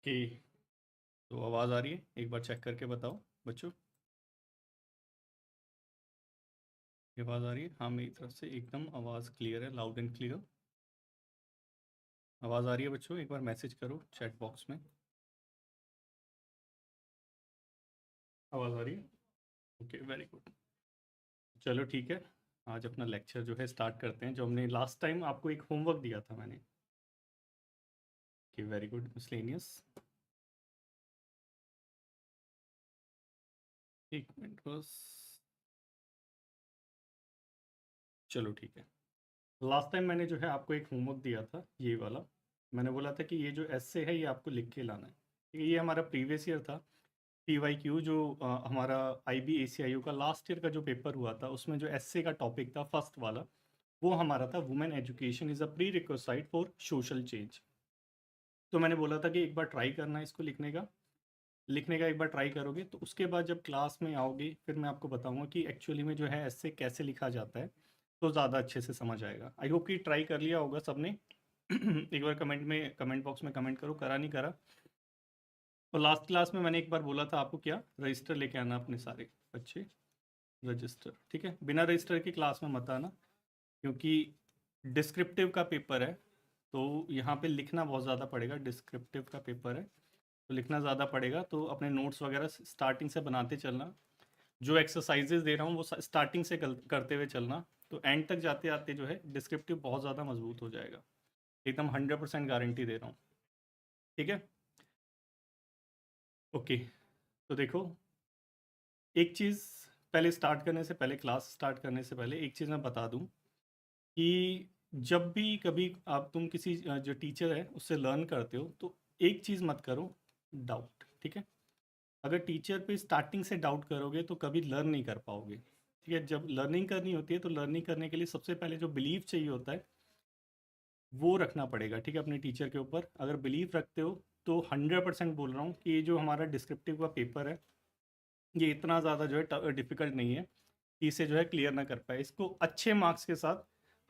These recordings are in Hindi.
कि तो आवाज़ आ रही है, एक बार चेक करके बताओ बच्चों। ये आवाज़ आ रही है? हाँ, मेरी तरफ से एकदम आवाज़ क्लियर है, लाउड एंड क्लियर। आवाज़ आ रही है बच्चों? एक बार मैसेज करो चैट बॉक्स में। आवाज़ आ रही है? Okay, very good. चलो ठीक है, आज अपना लेक्चर जो है स्टार्ट करते हैं। जो हमने लास्ट टाइम आपको एक होमवर्क दिया था मैंने, कि वेरी गुड मिसलेनियस। एक मिनट बस। चलो ठीक है, लास्ट टाइम मैंने जो है आपको एक होमवर्क दिया था, ये वाला। मैंने बोला था कि ये जो एस्से है ये आपको लिख के लाना है। ठीक है, ये हमारा प्रीवियस ईयर था, PYQ जो हमारा IB ACIU का लास्ट ईयर का जो पेपर हुआ था, उसमें जो एस्से का टॉपिक था फर्स्ट वाला, वो हमारा था women education is a prerequisite for social change. तो मैंने बोला था कि एक बार ट्राई करना है इसको लिखने का एक बार ट्राई करोगे तो उसके बाद जब क्लास में आओगे फिर मैं आपको बताऊंगा कि एक्चुअली में जो है एस्से कैसे लिखा जाता है, तो ज़्यादा अच्छे से समझ आएगा। आई होप कि ट्राई कर लिया होगा सबने। एक बार कमेंट बॉक्स में कमेंट करो, करा नहीं करा। और लास्ट क्लास में मैंने एक बार बोला था आपको, क्या रजिस्टर लेके आना अपने सारे बच्चे, रजिस्टर। ठीक है, बिना रजिस्टर की क्लास में मत आना, क्योंकि डिस्क्रिप्टिव का पेपर है, तो यहाँ पे लिखना बहुत ज़्यादा पड़ेगा। डिस्क्रिप्टिव का पेपर है तो लिखना ज़्यादा पड़ेगा, तो अपने नोट्स वगैरह स्टार्टिंग से बनाते चलना। जो एक्सरसाइजेज दे रहा हूँ वो स्टार्टिंग से करते हुए चलना, तो एंड तक जाते आते जो है डिस्क्रिप्टिव बहुत ज़्यादा मजबूत हो जाएगा। एकदम 100% गारंटी दे रहा हूँ। ठीक है, ओके। तो देखो, एक चीज़ पहले स्टार्ट करने से पहले, क्लास स्टार्ट करने से पहले एक चीज़ मैं बता दूं कि जब भी कभी आप तुम किसी जो टीचर है उससे लर्न करते हो, तो एक चीज़ मत करो, डाउट। ठीक है, अगर टीचर पे स्टार्टिंग से डाउट करोगे तो कभी लर्न नहीं कर पाओगे। ठीक है, जब लर्निंग करनी होती है तो लर्निंग करने के लिए सबसे पहले जो बिलीव चाहिए होता है वो रखना पड़ेगा। ठीक है, अपने टीचर के ऊपर अगर बिलीव रखते हो तो 100% बोल रहा हूँ कि ये जो हमारा डिस्क्रिप्टिव का पेपर है ये इतना ज़्यादा जो है डिफ़िकल्ट नहीं है कि इसे जो है क्लियर ना कर पाए। इसको अच्छे मार्क्स के साथ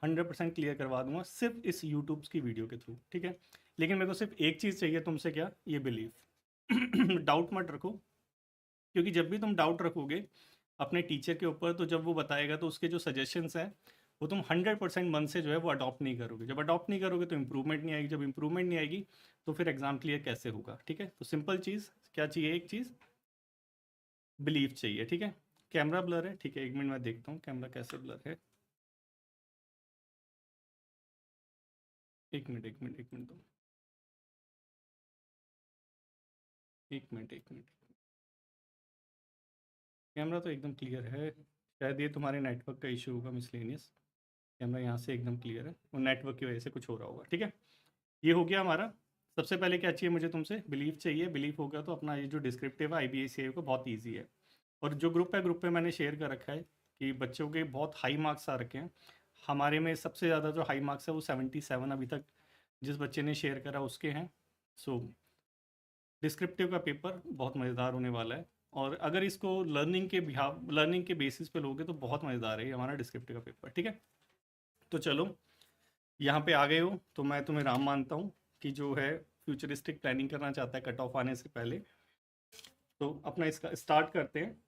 100% क्लियर करवा दूंगा, सिर्फ इस यूट्यूब की वीडियो के थ्रू। ठीक है, लेकिन मेरे को सिर्फ एक चीज़ चाहिए तुमसे, क्या? ये बिलीव। डाउट मत रखो, क्योंकि जब भी तुम डाउट रखोगे अपने टीचर के ऊपर, तो जब वो बताएगा तो उसके जो सजेशंस हैं वो तुम 100% मन से जो है वो अडॉप्ट नहीं करोगे। जब अडॉप्ट नहीं करोगे तो इम्प्रूवमेंट नहीं आएगी, जब इम्प्रूवमेंट नहीं आएगी तो फिर एग्ज़ाम क्लियर कैसे होगा? ठीक है, तो सिंपल चीज़ क्या चाहिए? एक चीज़ बिलीव चाहिए। ठीक है, कैमरा ब्लर है? ठीक है, एक मिनट मैं देखता हूँ कैमरा कैसे ब्लर है। एक मिनट दो, एक मिनट। कैमरा तो एकदम क्लियर है, शायद ये तुम्हारे नेटवर्क का इशू होगा मिसलेनियस। कैमरा यहाँ से एकदम क्लियर है, और नेटवर्क की वजह से कुछ हो रहा होगा। ठीक है, ये हो गया हमारा। सबसे पहले क्या चाहिए मुझे तुमसे? बिलीव चाहिए। बिलीव होगा तो अपना ये जो डिस्क्रिप्टिव है IBACA का बहुत ईजी है। और जो ग्रुप है, ग्रुप पे मैंने शेयर कर रखा है कि बच्चों के बहुत हाई मार्क्स आ रखे हैं। हमारे में सबसे ज़्यादा जो हाई मार्क्स है वो 77 अभी तक जिस बच्चे ने शेयर करा उसके हैं। सो डिस्क्रिप्टिव का पेपर बहुत मज़ेदार होने वाला है, और अगर इसको लर्निंग के बेसिस पे लोगे तो बहुत मज़ेदार है ये हमारा डिस्क्रिप्टिव का पेपर। ठीक है, तो चलो यहाँ पे आ गए हो तो मैं तुम्हें राम मानता हूँ कि जो है फ्यूचरिस्टिक प्लानिंग करना चाहता है कट ऑफ आने से पहले। तो अपना इसका स्टार्ट करते हैं।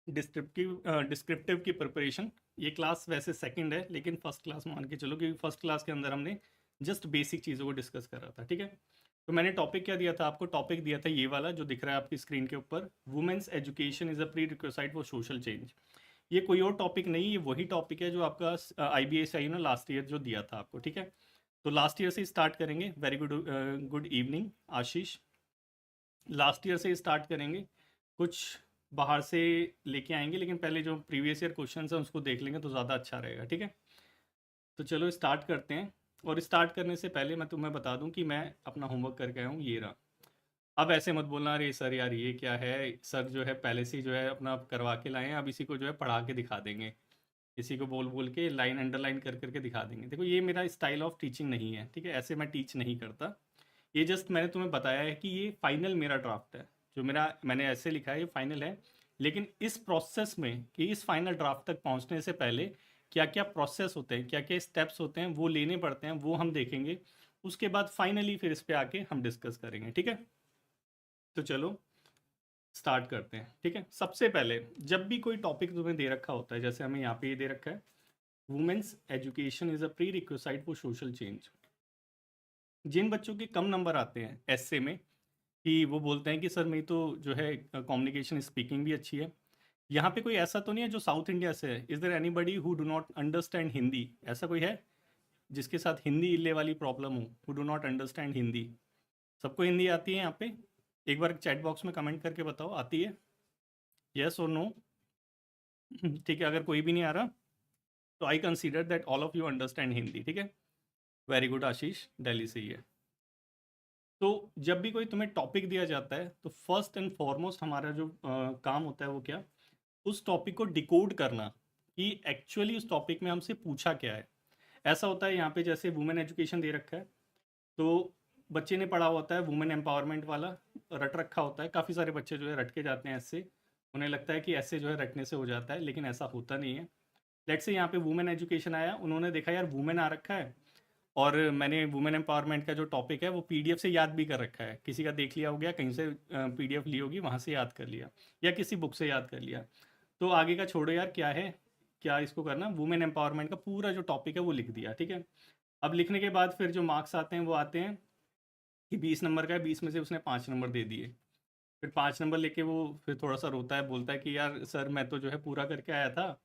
डिस्क्रिप्टिव की प्रिपरेशन, ये क्लास वैसे सेकंड है, लेकिन फर्स्ट क्लास मान के चलो, क्योंकि फर्स्ट क्लास के अंदर हमने जस्ट बेसिक चीज़ों को डिस्कस कर रहा था। ठीक है, तो मैंने टॉपिक क्या दिया था आपको? टॉपिक दिया था ये वाला जो दिख रहा है आपकी स्क्रीन के ऊपर, women's education is a prerequisite for social change. ये कोई और टॉपिक नहीं, ये वही टॉपिक है जो आपका IBACI ने लास्ट ईयर जो दिया था आपको। ठीक है, तो लास्ट ईयर से स्टार्ट करेंगे। वेरी गुड, गुड इवनिंग आशीष। लास्ट ईयर से स्टार्ट करेंगे, कुछ बाहर से लेके आएंगे, लेकिन पहले जो प्रीवियस ईयर क्वेश्चन हैं उसको देख लेंगे तो ज़्यादा अच्छा रहेगा। ठीक है, तो चलो स्टार्ट करते हैं। और स्टार्ट करने से पहले मैं तुम्हें बता दूं कि मैं अपना होमवर्क करके आया हूँ, ये रहा। अब ऐसे मत बोलना अरे सर यार ये क्या है, सर जो है पहले से ही जो है अपना करवा के लाए हैं, अब इसी को जो है पढ़ा के दिखा देंगे, इसी को बोल बोल के लाइन अंडरलाइन कर करके दिखा देंगे। देखो, ये मेरा स्टाइल ऑफ टीचिंग नहीं है। ठीक है, ऐसे मैं टीच नहीं करता। ये जस्ट मैंने तुम्हें बताया है कि ये फाइनल मेरा ड्राफ्ट है, जो मैंने ऐसे लिखा है ये फाइनल है। लेकिन इस प्रोसेस में, कि इस फाइनल ड्राफ्ट तक पहुंचने से पहले क्या क्या प्रोसेस होते हैं, क्या क्या स्टेप्स होते हैं वो लेने पड़ते हैं, वो हम देखेंगे। उसके बाद फाइनली फिर इस पे आके हम डिस्कस करेंगे, ठीक है। तो चलो स्टार्ट करते हैं, ठीक है। सबसे पहले जब भी कोई टॉपिक तुम्हें दे रखा होता है, जैसे हमें यहाँ पे ये दे रखा है, women's education is a prerequisite for social change. जिन बच्चों के कम नंबर आते हैं एसए में, कि वो बोलते हैं कि सर मेरी तो जो है कम्युनिकेशन स्पीकिंग भी अच्छी है, यहाँ पे कोई ऐसा तो नहीं है जो साउथ इंडिया से है? Is there anybody who do not understand Hindi? ऐसा कोई है जिसके साथ हिंदी इल्ले वाली प्रॉब्लम हो, who do not understand Hindi? सबको हिंदी आती है यहाँ पे? एक बार चैट बॉक्स में कमेंट करके बताओ, आती है? यस और नो? ठीक है, अगर कोई भी नहीं आ रहा तो I consider that all of you understand Hindi, ठीक है। वेरी गुड आशीष, दिल्ली से ही है। तो जब भी कोई तुम्हें टॉपिक दिया जाता है तो फर्स्ट एंड फॉरमोस्ट हमारा जो काम होता है वो क्या, उस टॉपिक को डिकोड करना कि एक्चुअली उस टॉपिक में हमसे पूछा क्या है। ऐसा होता है यहाँ पे, जैसे वुमेन एजुकेशन दे रखा है, तो बच्चे ने पढ़ा होता है वुमेन एम्पावरमेंट वाला, रट रखा होता है। काफ़ी सारे बच्चे जो है रट के जाते हैं ऐसे, उन्हें लगता है कि ऐसे जो है रटने से हो जाता है, लेकिन ऐसा होता नहीं है। लेट्स से यहाँ पे वुमेन एजुकेशन आया, उन्होंने देखा यार वुमेन आ रखा है, और मैंने वुमेन एम्पावरमेंट का जो टॉपिक है वो पीडीएफ से याद भी कर रखा है, किसी का देख लिया हो गया, कहीं से पीडीएफ ली होगी वहाँ से याद कर लिया, या किसी बुक से याद कर लिया। तो आगे का छोड़ो यार, क्या है, क्या इसको करना, वुमेन एम्पावरमेंट का पूरा जो टॉपिक है वो लिख दिया, ठीक है। अब लिखने के बाद फिर जो मार्क्स आते हैं वो आते हैं कि 20 नंबर का है, 20 में से उसने 5 नंबर दे दिए। फिर 5 नंबर लेके वो फिर थोड़ा सा रोता है, बोलता है कि यार सर मैं तो जो है पूरा करके आया था,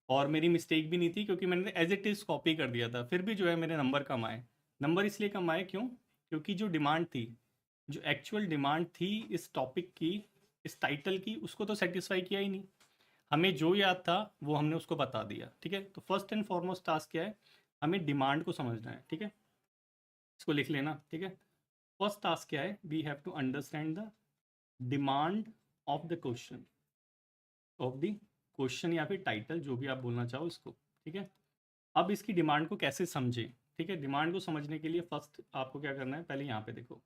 और मेरी मिस्टेक भी नहीं थी क्योंकि मैंने एज इट इज़ कॉपी कर दिया था, फिर भी जो है मेरे नंबर कम आए। नंबर इसलिए कम आए क्यों? क्योंकि जो डिमांड थी, जो एक्चुअल डिमांड थी इस टॉपिक की, इस टाइटल की, उसको तो सेटिस्फाई किया ही नहीं। हमें जो याद था वो हमने उसको बता दिया, ठीक है। तो फर्स्ट एंड फॉरमोस्ट टास्क क्या है, हमें डिमांड को समझना है, ठीक है। इसको लिख लेना, ठीक है। फर्स्ट टास्क क्या है, we have to understand the demand of the question, of the question या फिर टाइटल, जो भी आप बोलना चाहो इसको, ठीक है। अब इसकी डिमांड को कैसे समझें, ठीक है। डिमांड को समझने के लिए फर्स्ट आपको क्या करना है, पहले यहाँ पे देखो,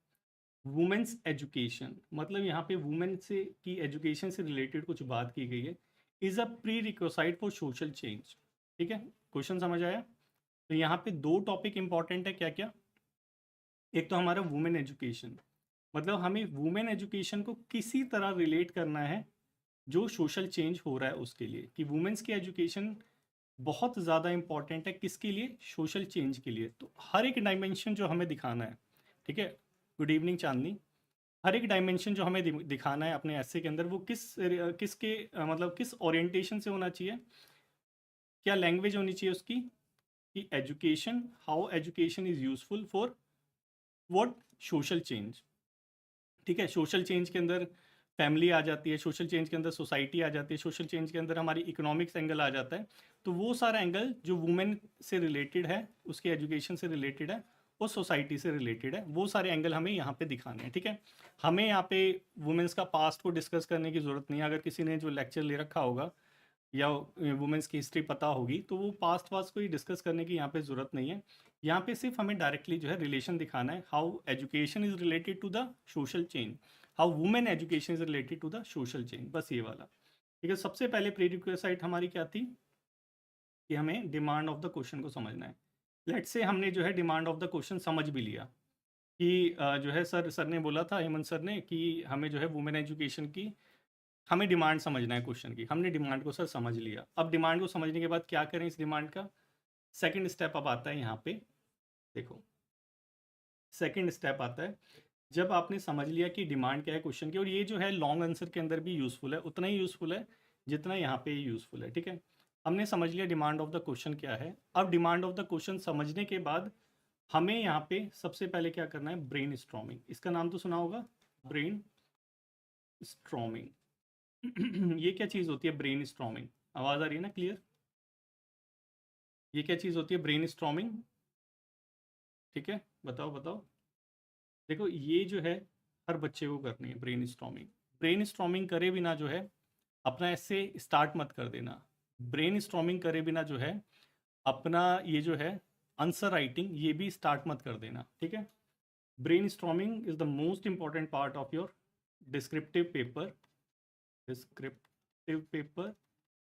वुमेन्स एजुकेशन, मतलब यहाँ पे वुमेन से की एजुकेशन से रिलेटेड कुछ बात की गई है, is a prerequisite for social change, ठीक है। क्वेश्चन समझ आया? तो यहाँ पे दो टॉपिक इंपॉर्टेंट है, क्या क्या? एक तो हमारा वुमेन एजुकेशन, मतलब हमें वुमेन एजुकेशन को किसी तरह रिलेट करना है जो सोशल चेंज हो रहा है उसके लिए, कि वुमेन्स की एजुकेशन बहुत ज़्यादा इंपॉर्टेंट है, किसके लिए? सोशल चेंज के लिए। तो हर एक डायमेंशन जो हमें दिखाना है, ठीक है। गुड इवनिंग चांदनी। हर एक डायमेंशन जो हमें दिखाना है अपने ऐसे के अंदर, वो किसके मतलब किस ओरिएंटेशन से होना चाहिए, क्या लैंग्वेज होनी चाहिए उसकी, कि education, how education is useful for what, social change, ठीक है। सोशल चेंज के अंदर फैमिली आ जाती है, सोशल चेंज के अंदर सोसाइटी आ जाती है, सोशल चेंज के अंदर हमारी इकोनॉमिक्स एंगल आ जाता है। तो वो सारा एंगल जो वुमेन से रिलेटेड है, उसके एजुकेशन से रिलेटेड है, और सोसाइटी से रिलेटेड है, वो सारे एंगल हमें यहाँ पे दिखाने हैं, ठीक है। हमें यहाँ पे वुमेन्स का पास्ट को डिस्कस करने की ज़रूरत नहीं है। अगर किसी ने जो लेक्चर ले रखा होगा या वुमेन्स की हिस्ट्री पता होगी, तो वो पास्ट वास्ट को ही डिस्कस करने की यहाँ पे ज़रूरत नहीं है। यहाँ पे सिर्फ हमें डायरेक्टली जो है रिलेशन दिखाना है, how education is related to the social change, how women education is related to the social change, बस ये वाला, ठीक है। सबसे पहले प्रीरिक्विजिट हमारी क्या थी, कि हमें डिमांड ऑफ द क्वेश्चन को समझना है। लेट्स से हमने जो है डिमांड ऑफ द क्वेश्चन समझ भी लिया, कि जो है सर ने बोला था, हेमंत सर ने, कि हमें जो है वुमेन एजुकेशन की हमें डिमांड समझना है क्वेश्चन की। हमने डिमांड को सर समझ लिया। अब डिमांड को समझने के बाद क्या करें इस डिमांड का? सेकंड स्टेप अब आता है यहाँ पे, देखो सेकंड स्टेप आता है, जब आपने समझ लिया कि डिमांड क्या है क्वेश्चन की, और ये जो है लॉन्ग आंसर के अंदर भी यूज़फुल है, उतना ही यूज़फुल है जितना यहाँ पे यूज़फुल है, ठीक है। हमने समझ लिया डिमांड ऑफ द क्वेश्चन क्या है। अब डिमांड ऑफ द क्वेश्चन समझने के बाद हमें यहाँ पे सबसे पहले क्या करना है, ब्रेन स्ट्रॉमिंग। इसका नाम तो सुना होगा, ब्रेन स्ट्रॉमिंग। ये क्या चीज़ होती है ब्रेन स्ट्रॉमिंग? आवाज़ आ रही है ना क्लियर? ये क्या चीज़ होती है ब्रेन स्ट्रॉमिंग? ठीक है, बताओ बताओ। देखो ये जो है हर बच्चे को करनी है ब्रेन स्ट्रॉमिंग। ब्रेन स्ट्रॉमिंग करे बिना जो है अपना ऐसे स्टार्ट मत कर देना। ब्रेन स्ट्रॉमिंग करे बिना जो है अपना ये जो है आंसर राइटिंग, ये भी स्टार्ट मत कर देना, ठीक है। Brain storming is the most important part of your descriptive paper, descriptive paper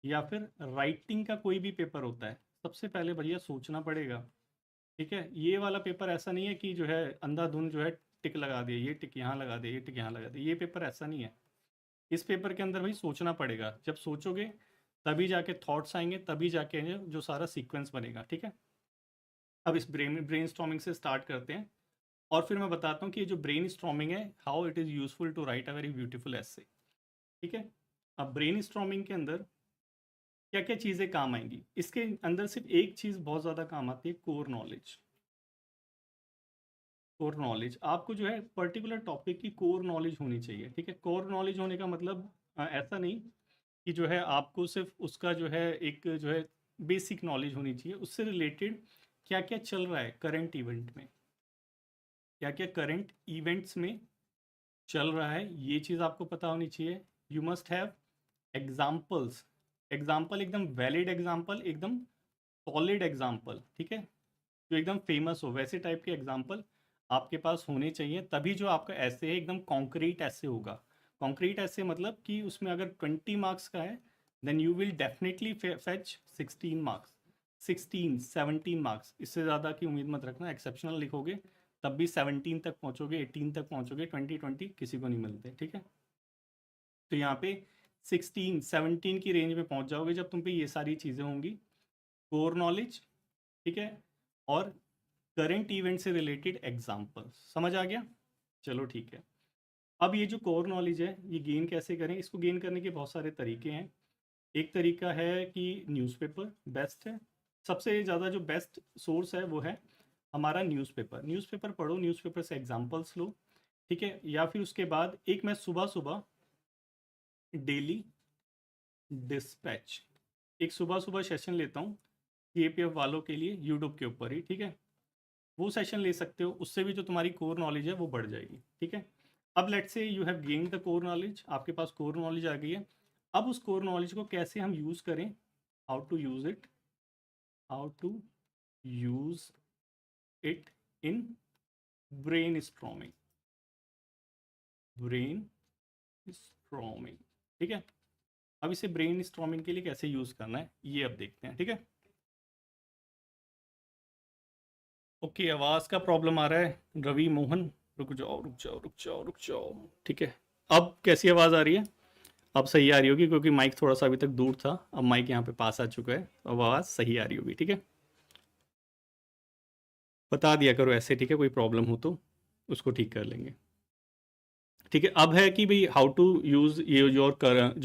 या फिर राइटिंग का कोई भी पेपर होता है। सबसे पहले भैया सोचना पड़ेगा ठीक है, ये वाला पेपर ऐसा नहीं है कि जो है अंधाधुंध जो है टिक लगा दिया, ये टिक यहाँ लगा दिया, ये टिक यहाँ लगा दिया, ये पेपर ऐसा नहीं है। इस पेपर के अंदर भाई सोचना पड़ेगा, जब सोचोगे तभी जाके थॉट्स आएंगे, तभी जाके जो सारा सीक्वेंस बनेगा। ठीक है, अब इस ब्रेन से स्टार्ट करते हैं और फिर मैं बताता हूँ कि ये जो ब्रेन स्टॉर्मिंग है, how it is useful to write a very beautiful essay. ठीक है, अब ब्रेन स्टॉर्मिंग के अंदर क्या क्या चीज़ें काम आएंगी, इसके अंदर सिर्फ एक चीज़ बहुत ज़्यादा काम आती है, कोर नॉलेज। कोर नॉलेज आपको जो है पर्टिकुलर टॉपिक की कोर नॉलेज होनी चाहिए। ठीक है, कोर नॉलेज होने का मतलब ऐसा नहीं कि जो है आपको सिर्फ उसका जो है एक जो है बेसिक नॉलेज होनी चाहिए, उससे रिलेटेड क्या क्या चल रहा है करंट इवेंट में, क्या क्या करंट इवेंट्स में चल रहा है, ये चीज़ आपको पता होनी चाहिए। You must have examples, example एकदम वैलिड एग्जाम्पल, एकदम सॉलिड एग्जाम्पल। ठीक है, जो एकदम फेमस हो, वैसे टाइप के एग्जाम्पल आपके पास होने चाहिए, तभी जो आपका ऐसे है एकदम कॉन्क्रीट ऐसे होगा। कॉन्क्रीट ऐसे मतलब कि उसमें अगर 20 मार्क्स का है then you will definitely fetch 16 marks, 16 17 marks, इससे ज़्यादा की उम्मीद मत रखना। एक्सेप्शनल लिखोगे तब भी 17 तक पहुँचोगे, 18 तक पहुँचोगे, 20 किसी को नहीं मिलते। ठीक है, तो यहाँ पे 16 17 की रेंज में पहुँच जाओगे जब तुम पे ये सारी चीज़ें होंगी, कोर नॉलेज। ठीक है, और करंट इवेंट से रिलेटेड एग्जाम्पल। समझ आ गया? चलो ठीक है, अब ये जो कोर नॉलेज है ये गेन कैसे करें, इसको गेन करने के बहुत सारे तरीके हैं। एक तरीका है कि न्यूज़पेपर बेस्ट है, सबसे ज़्यादा जो बेस्ट सोर्स है वो है हमारा न्यूज़पेपर। न्यूज़पेपर पढ़ो, न्यूज़पेपर से एग्जाम्पल्स लो। ठीक है, या फिर उसके बाद एक मैं सुबह सुबह डेली डिस्पैच, एक सुबह सुबह सेशन लेता हूँ सीएपीएफ वालों के लिए यूट्यूब के ऊपर ही। ठीक है, वो सेशन ले सकते हो, उससे भी जो तुम्हारी कोर नॉलेज है वो बढ़ जाएगी। ठीक है, अब let's say you have gained the core knowledge, आपके पास कोर नॉलेज आ गई है। अब उस कोर नॉलेज को कैसे हम यूज़ करें, how to use it, how to use it in brain storming, brain storming. ठीक है, अब इसे ब्रेन स्ट्रॉमिंग के लिए कैसे यूज़ करना है ये अब देखते हैं। ठीक है, ओके, आवाज़ का प्रॉब्लम आ रहा है रवि मोहन, रुक जाओ रुक जाओ रुक जाओ रुक जाओ। ठीक है, अब कैसी आवाज़ आ रही है? अब सही आ रही होगी क्योंकि माइक थोड़ा सा अभी तक दूर था, अब माइक यहाँ पे पास आ चुका है, अब आवाज़ सही आ रही होगी। ठीक है, बता दिया करो ऐसे। ठीक है, कोई प्रॉब्लम हो तो उसको ठीक कर लेंगे। ठीक है, अब है कि भाई हाउ टू यूज़ ये जो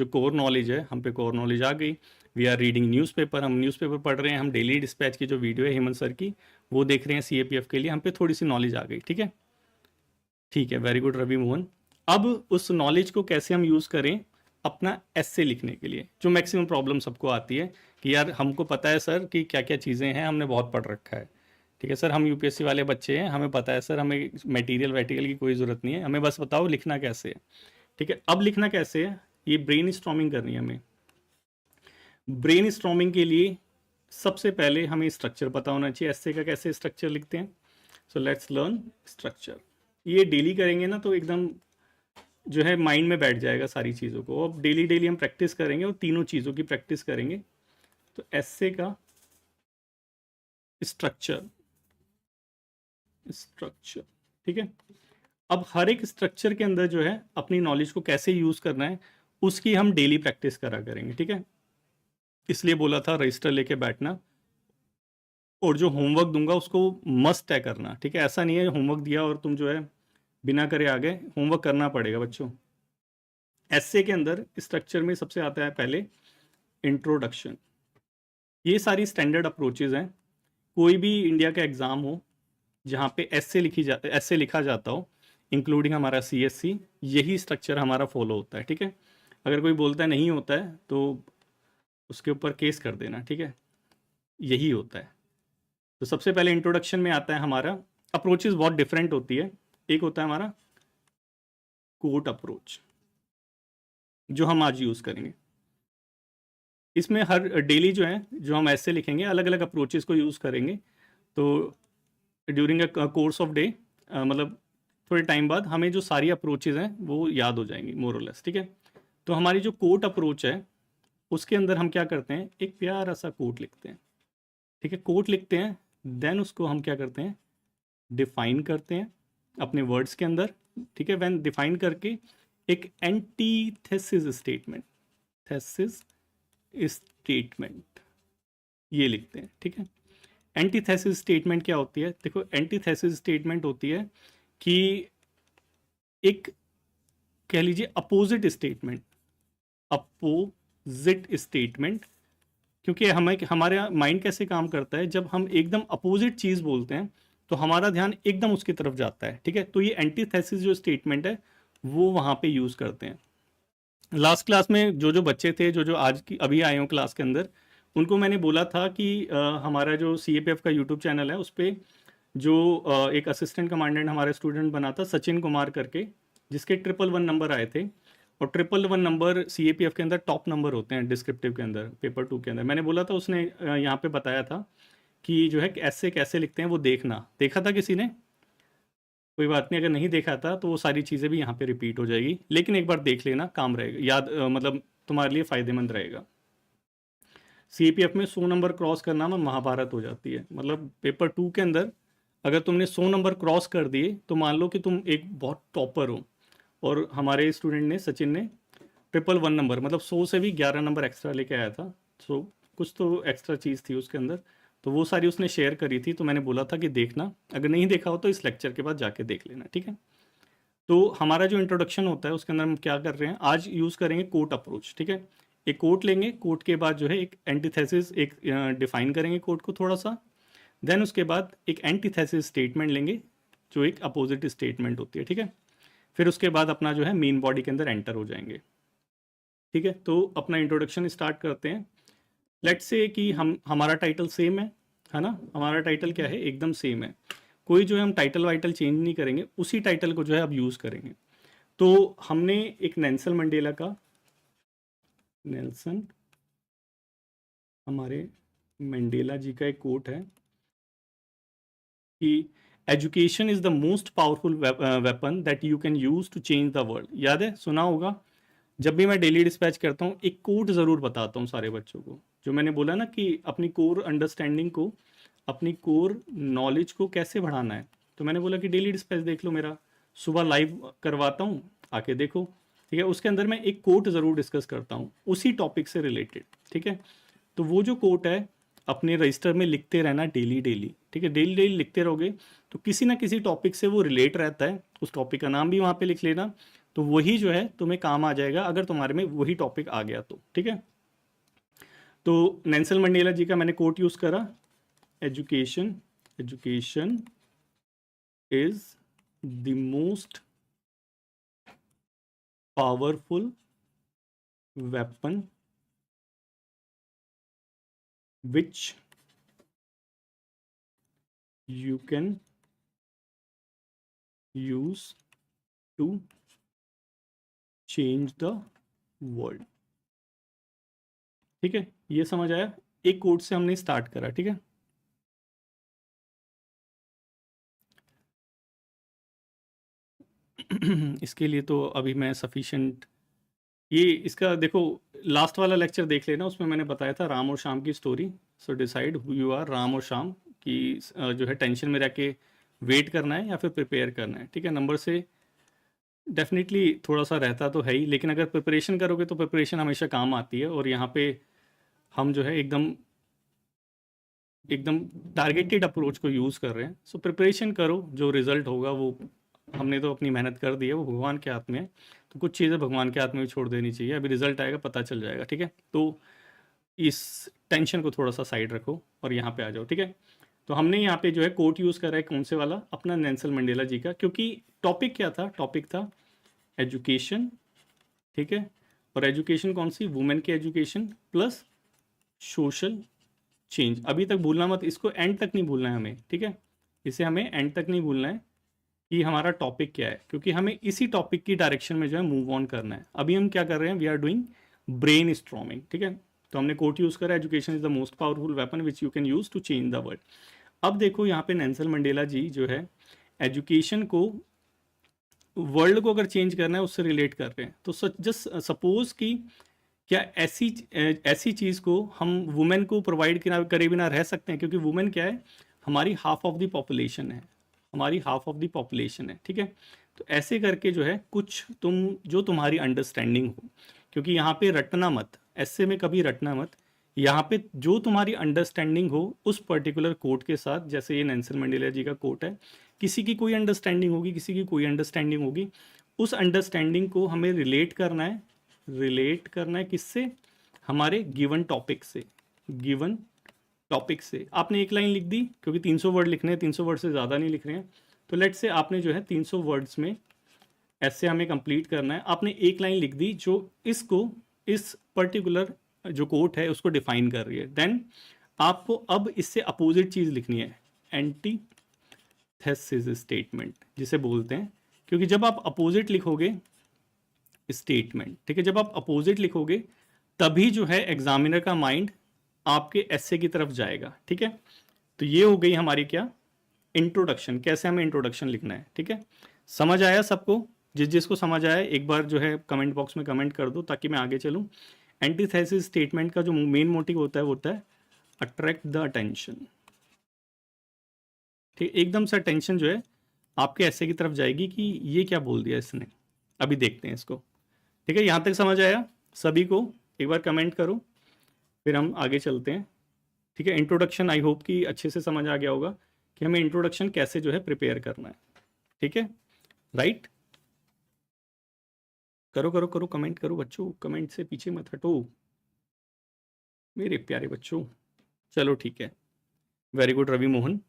कोर नॉलेज है, हम पे कोर नॉलेज आ गई। वी आर रीडिंग न्यूज़पेपर, हम न्यूज़पेपर पढ़ रहे हैं, हम डेली डिस्पैच की जो वीडियो है हेमंत सर की वो देख रहे हैं सीएपीएफ के लिए, हम पे थोड़ी सी नॉलेज आ गई। ठीक है, ठीक है, वेरी गुड रवि मोहन। अब उस नॉलेज को कैसे हम यूज़ करें अपना एस्से लिखने के लिए, जो मैक्सिमम प्रॉब्लम सबको आती है कि यार हमको पता है सर कि क्या क्या चीज़ें हैं, हमने बहुत पढ़ रखा है। ठीक है सर, हम यूपीएससी वाले बच्चे हैं, हमें पता है सर, हमें मटेरियल वेटेरियल की कोई ज़रूरत नहीं है, हमें बस बताओ लिखना कैसे है। ठीक है, अब लिखना कैसे है, ये ब्रेन स्टॉर्मिंग करनी है हमें। ब्रेन स्टॉर्मिंग के लिए सबसे पहले हमें स्ट्रक्चर पता होना चाहिए, एस्से का कैसे स्ट्रक्चर लिखते हैं। So let's learn structure. ये डेली करेंगे ना तो एकदम जो है माइंड में बैठ जाएगा सारी चीज़ों को। अब डेली डेली हम प्रैक्टिस करेंगे और तीनों चीज़ों की प्रैक्टिस करेंगे। तो एस्से का स्ट्रक्चर, स्ट्रक्चर। ठीक है, अब हर एक स्ट्रक्चर के अंदर जो है अपनी नॉलेज को कैसे यूज़ करना है उसकी हम डेली प्रैक्टिस करा करेंगे। ठीक है, इसलिए बोला था रजिस्टर लेके बैठना, और जो होमवर्क दूंगा उसको मस्ट है करना। ठीक है, ऐसा नहीं है होमवर्क दिया और तुम जो है बिना करे आ गए, होमवर्क करना पड़ेगा बच्चों। एस्से के अंदर स्ट्रक्चर में सबसे आता है पहले इंट्रोडक्शन। ये सारी स्टैंडर्ड अप्रोचेज हैं, कोई भी इंडिया का एग्ज़ाम हो जहाँ पे एस्से लिखा जाता हो, इंक्लूडिंग हमारा सीएससी, यही स्ट्रक्चर हमारा फॉलो होता है। ठीक है, अगर कोई बोलता है नहीं होता है तो उसके ऊपर केस कर देना। ठीक है, यही होता है। तो सबसे पहले इंट्रोडक्शन में आता है हमारा, अप्रोचेज बहुत डिफरेंट होती है। एक होता है हमारा कोट अप्रोच जो हम आज यूज़ करेंगे, इसमें हर डेली जो है जो हम ऐसे लिखेंगे अलग अलग अप्रोचेस को यूज़ करेंगे। तो during a course of day, मतलब थोड़े टाइम बाद हमें जो सारी अप्रोचेज हैं वो याद हो जाएंगी मोर और लेस। ठीक है, तो हमारी जो कोट अप्रोच है उसके अंदर हम क्या करते हैं, एक प्यारा सा कोट लिखते हैं। ठीक है, कोट लिखते हैं देन उसको हम क्या करते हैं, डिफाइन करते हैं अपने वर्ड्स के अंदर, ठीक है। व्हेन डिफाइन करके एक एंटीथेसिस स्टेटमेंट, थेसिस स्टेटमेंट ये लिखते हैं, ठीक है। एंटीथेसिस स्टेटमेंट क्या होती है, देखो एंटीथेसिस स्टेटमेंट होती है कि एक, कह लीजिए अपोजिट स्टेटमेंट, अपोजिट स्टेटमेंट, क्योंकि हमें, हमारे माइंड कैसे काम करता है, जब हम एकदम अपोजिट चीज बोलते हैं तो हमारा ध्यान एकदम उसकी तरफ जाता है, ठीक है। तो ये एंटीथेसिस जो स्टेटमेंट है वो वहां पे यूज करते हैं। लास्ट क्लास में जो जो बच्चे थे, जो जो आज की अभी आए हो क्लास के अंदर, उनको मैंने बोला था कि हमारा जो CAPF का यूट्यूब चैनल है उस पर जो एक असिस्टेंट कमांडेंट हमारे स्टूडेंट बना था सचिन कुमार करके, जिसके 111 नंबर आए थे, और 111 नंबर CAPF के अंदर टॉप नंबर होते हैं डिस्क्रिप्टिव के अंदर, पेपर 2 के अंदर। मैंने बोला था, उसने यहाँ पे बताया था कि जो है ऐसे कैसे लिखते हैं वो देखना, देखा था किसी ने? कोई बात नहीं, अगर नहीं देखा था तो वो सारी चीज़ें भी यहाँ पे रिपीट हो जाएगी, लेकिन एक बार देख लेना, काम रहेगा याद, मतलब तुम्हारे लिए फ़ायदेमंद रहेगा। CAPF में 100 नंबर क्रॉस करना में महाभारत हो जाती है, मतलब पेपर 2 के अंदर अगर तुमने 100 नंबर क्रॉस कर दिए तो मान लो कि तुम एक बहुत टॉपर हो, और हमारे स्टूडेंट ने, सचिन ने 111 नंबर, मतलब 100 से भी 11 नंबर एक्स्ट्रा लेके आया था। सो कुछ तो एक्स्ट्रा चीज़ थी उसके अंदर, तो वो सारी उसने शेयर करी थी, तो मैंने बोला था कि देखना, अगर नहीं देखा हो तो इस लेक्चर के बाद जाके देख लेना, ठीक है। तो हमारा जो इंट्रोडक्शन होता है उसके अंदर हम क्या कर रहे हैं, आज यूज़ करेंगे कोट अप्रोच, ठीक है। एक कोट लेंगे, कोट के बाद जो है एक एंटीथेसिस, एक डिफाइन करेंगे कोट को थोड़ा सा, देन उसके बाद एक एंटीथेसिस स्टेटमेंट लेंगे जो एक अपोजिट स्टेटमेंट होती है, ठीक है। फिर उसके बाद अपना जो है मेन बॉडी के अंदर एंटर हो जाएंगे, ठीक है। तो अपना इंट्रोडक्शन स्टार्ट करते हैं। लेट्स से कि हम, हमारा टाइटल सेम है ना, हमारा टाइटल क्या है, एकदम सेम है, कोई जो है हम टाइटल वाइटल चेंज नहीं करेंगे, उसी टाइटल को जो है अब यूज़ करेंगे। तो हमने एक नेल्सन मंडेला का, नेल्सन हमारे मंडेला जी का एक कोट है कि education is the most powerful weapon that you can use to change the world. याद है, सुना होगा। जब भी मैं डेली डिस्पैच करता हूँ एक कोट ज़रूर बताता हूँ सारे बच्चों को, जो मैंने बोला ना कि अपनी कोर अंडरस्टैंडिंग को, अपनी कोर नॉलेज को कैसे बढ़ाना है। तो मैंने बोला कि डेली डिस्पैच देख लो मेरा, सुबह लाइव करवाता हूँ, आके देखो, ठीक है। उसके अंदर मैं एक कोट ज़रूर डिस्कस करता हूँ उसी टॉपिक से रिलेटेड, ठीक है। तो वो जो कोट है अपने रजिस्टर में लिखते रहना डेली डेली, ठीक है। डेली डेली लिखते रहोगे तो किसी ना किसी टॉपिक से वो रिलेट रहता है, उस टॉपिक का नाम भी वहाँ पे लिख लेना, तो वही जो है तुम्हें काम आ जाएगा अगर तुम्हारे में वही टॉपिक आ गया तो, ठीक है। तो नेल्सन मंडेला जी का मैंने कोट यूज़ करा, education, education is the most powerful weapon which you can use to change the world, ठीक है। ये समझ आया, एक कोट से हमने स्टार्ट करा, ठीक है। इसके लिए तो अभी मैं सफिशिएंट, ये इसका देखो लास्ट वाला लेक्चर देख लेना, उसमें मैंने बताया था राम और श्याम की story. So decide who you are, Ram और श्याम की जो है टेंशन में रह के वेट करना है या फिर प्रिपेयर करना है, ठीक है। नंबर से डेफिनेटली थोड़ा सा रहता तो है ही, लेकिन अगर प्रिपरेशन करोगे तो प्रिपरेशन हमेशा काम आती है, और यहाँ पे हम जो है एकदम एकदम टारगेटेड अप्रोच को यूज़ कर रहे हैं। सो प्रिपरेशन करो, जो रिजल्ट होगा वो, हमने तो अपनी मेहनत कर दी है, वो भगवान के हाथ में है, तो कुछ चीज़ें भगवान के हाथ में भी छोड़ देनी चाहिए। अभी रिजल्ट आएगा, पता चल जाएगा, ठीक है। तो इस टेंशन को थोड़ा सा साइड रखो और यहाँ पे आ जाओ, ठीक है। तो हमने यहाँ पे जो है कोट यूज़ करा है, कौन से वाला, अपना नेल्सन मंडेला जी का, क्योंकि टॉपिक क्या था, टॉपिक था एजुकेशन, ठीक है। और एजुकेशन कौन सी, वुमेन की एजुकेशन प्लस सोशल चेंज। अभी तक भूलना मत, इसको एंड तक नहीं भूलना है हमें, ठीक है। इसे हमें एंड तक नहीं भूलना है कि हमारा टॉपिक क्या है, क्योंकि हमें इसी टॉपिक की डायरेक्शन में जो है मूव ऑन करना है। अभी हम क्या कर रहे हैं, we are doing brain storming, ठीक है। तो हमने कोट यूज़ करा, education is the most powerful weapon which you can use to change the world. अब देखो यहाँ पे नेल्सन मंडेला जी जो है एजुकेशन को, वर्ल्ड को अगर चेंज करना है उससे रिलेट कर रहे हैं। तो जस्ट सपोज कि क्या ऐसी चीज़ को हम वुमेन को प्रोवाइड करे बिना रह सकते हैं, क्योंकि वुमेन क्या है, हमारी हाफ ऑफ द पॉपुलेशन है, हमारी हाफ ऑफ द पॉपुलेशन है, ठीक है। तो ऐसे करके जो है कुछ जो तुम्हारी अंडरस्टैंडिंग हो, क्योंकि यहाँ पे रटना मत, ऐसे में कभी रटना मत, यहाँ पे जो तुम्हारी अंडरस्टैंडिंग हो उस पर्टिकुलर कोट के साथ, जैसे ये नेल्सन मंडेला जी का कोट है, किसी की कोई अंडरस्टैंडिंग होगी, किसी की कोई अंडरस्टैंडिंग होगी, उस अंडरस्टैंडिंग को हमें रिलेट करना है किससे, हमारे गिवन टॉपिक से, गिवन टॉपिक से। आपने एक लाइन लिख दी, क्योंकि 300 वर्ड लिखने हैं, 300 वर्ड से ज़्यादा नहीं लिख रहे हैं, तो लेट से आपने जो है 300 वर्ड्स में ऐसे हमें कंप्लीट करना है, आपने एक लाइन लिख दी जो इसको, इस पर्टिकुलर जो कोट है उसको डिफाइन कर रही है, देन आपको अब इससे अपोजिट चीज़ लिखनी है, एंटीथेसिस स्टेटमेंट जिसे बोलते हैं, क्योंकि जब आप अपोजिट लिखोगे स्टेटमेंट, ठीक है, जब आप अपोजिट लिखोगे तभी जो है एग्जामिनर का माइंड आपके एसे की तरफ जाएगा, ठीक है। तो ये हो गई हमारी क्या, इंट्रोडक्शन, कैसे हमें इंट्रोडक्शन लिखना है, ठीक है। समझ आया सबको? जिसको समझ आया एक बार जो है कमेंट बॉक्स में कमेंट कर दो ताकि मैं आगे चलूँ। एंटीथेसिस स्टेटमेंट का जो मेन मोटिव होता है वो होता है अट्रैक्ट द अटेंशन, ठीक, एकदम से अटेंशन जो है आपके ऐसे की तरफ जाएगी कि ये क्या बोल दिया इसने, अभी देखते हैं इसको, ठीक है। यहाँ तक समझ आया सभी को? एक बार कमेंट करो, फिर हम आगे चलते हैं, ठीक है। इंट्रोडक्शन आई होप कि अच्छे से समझ आ गया होगा कि हमें इंट्रोडक्शन कैसे जो है प्रिपेयर करना है, ठीक है, राइट। करो करो करो, कमेंट करो बच्चों, कमेंट से पीछे मत हटो मेरे प्यारे बच्चों। चलो ठीक है, वेरी गुड रवि मोहन,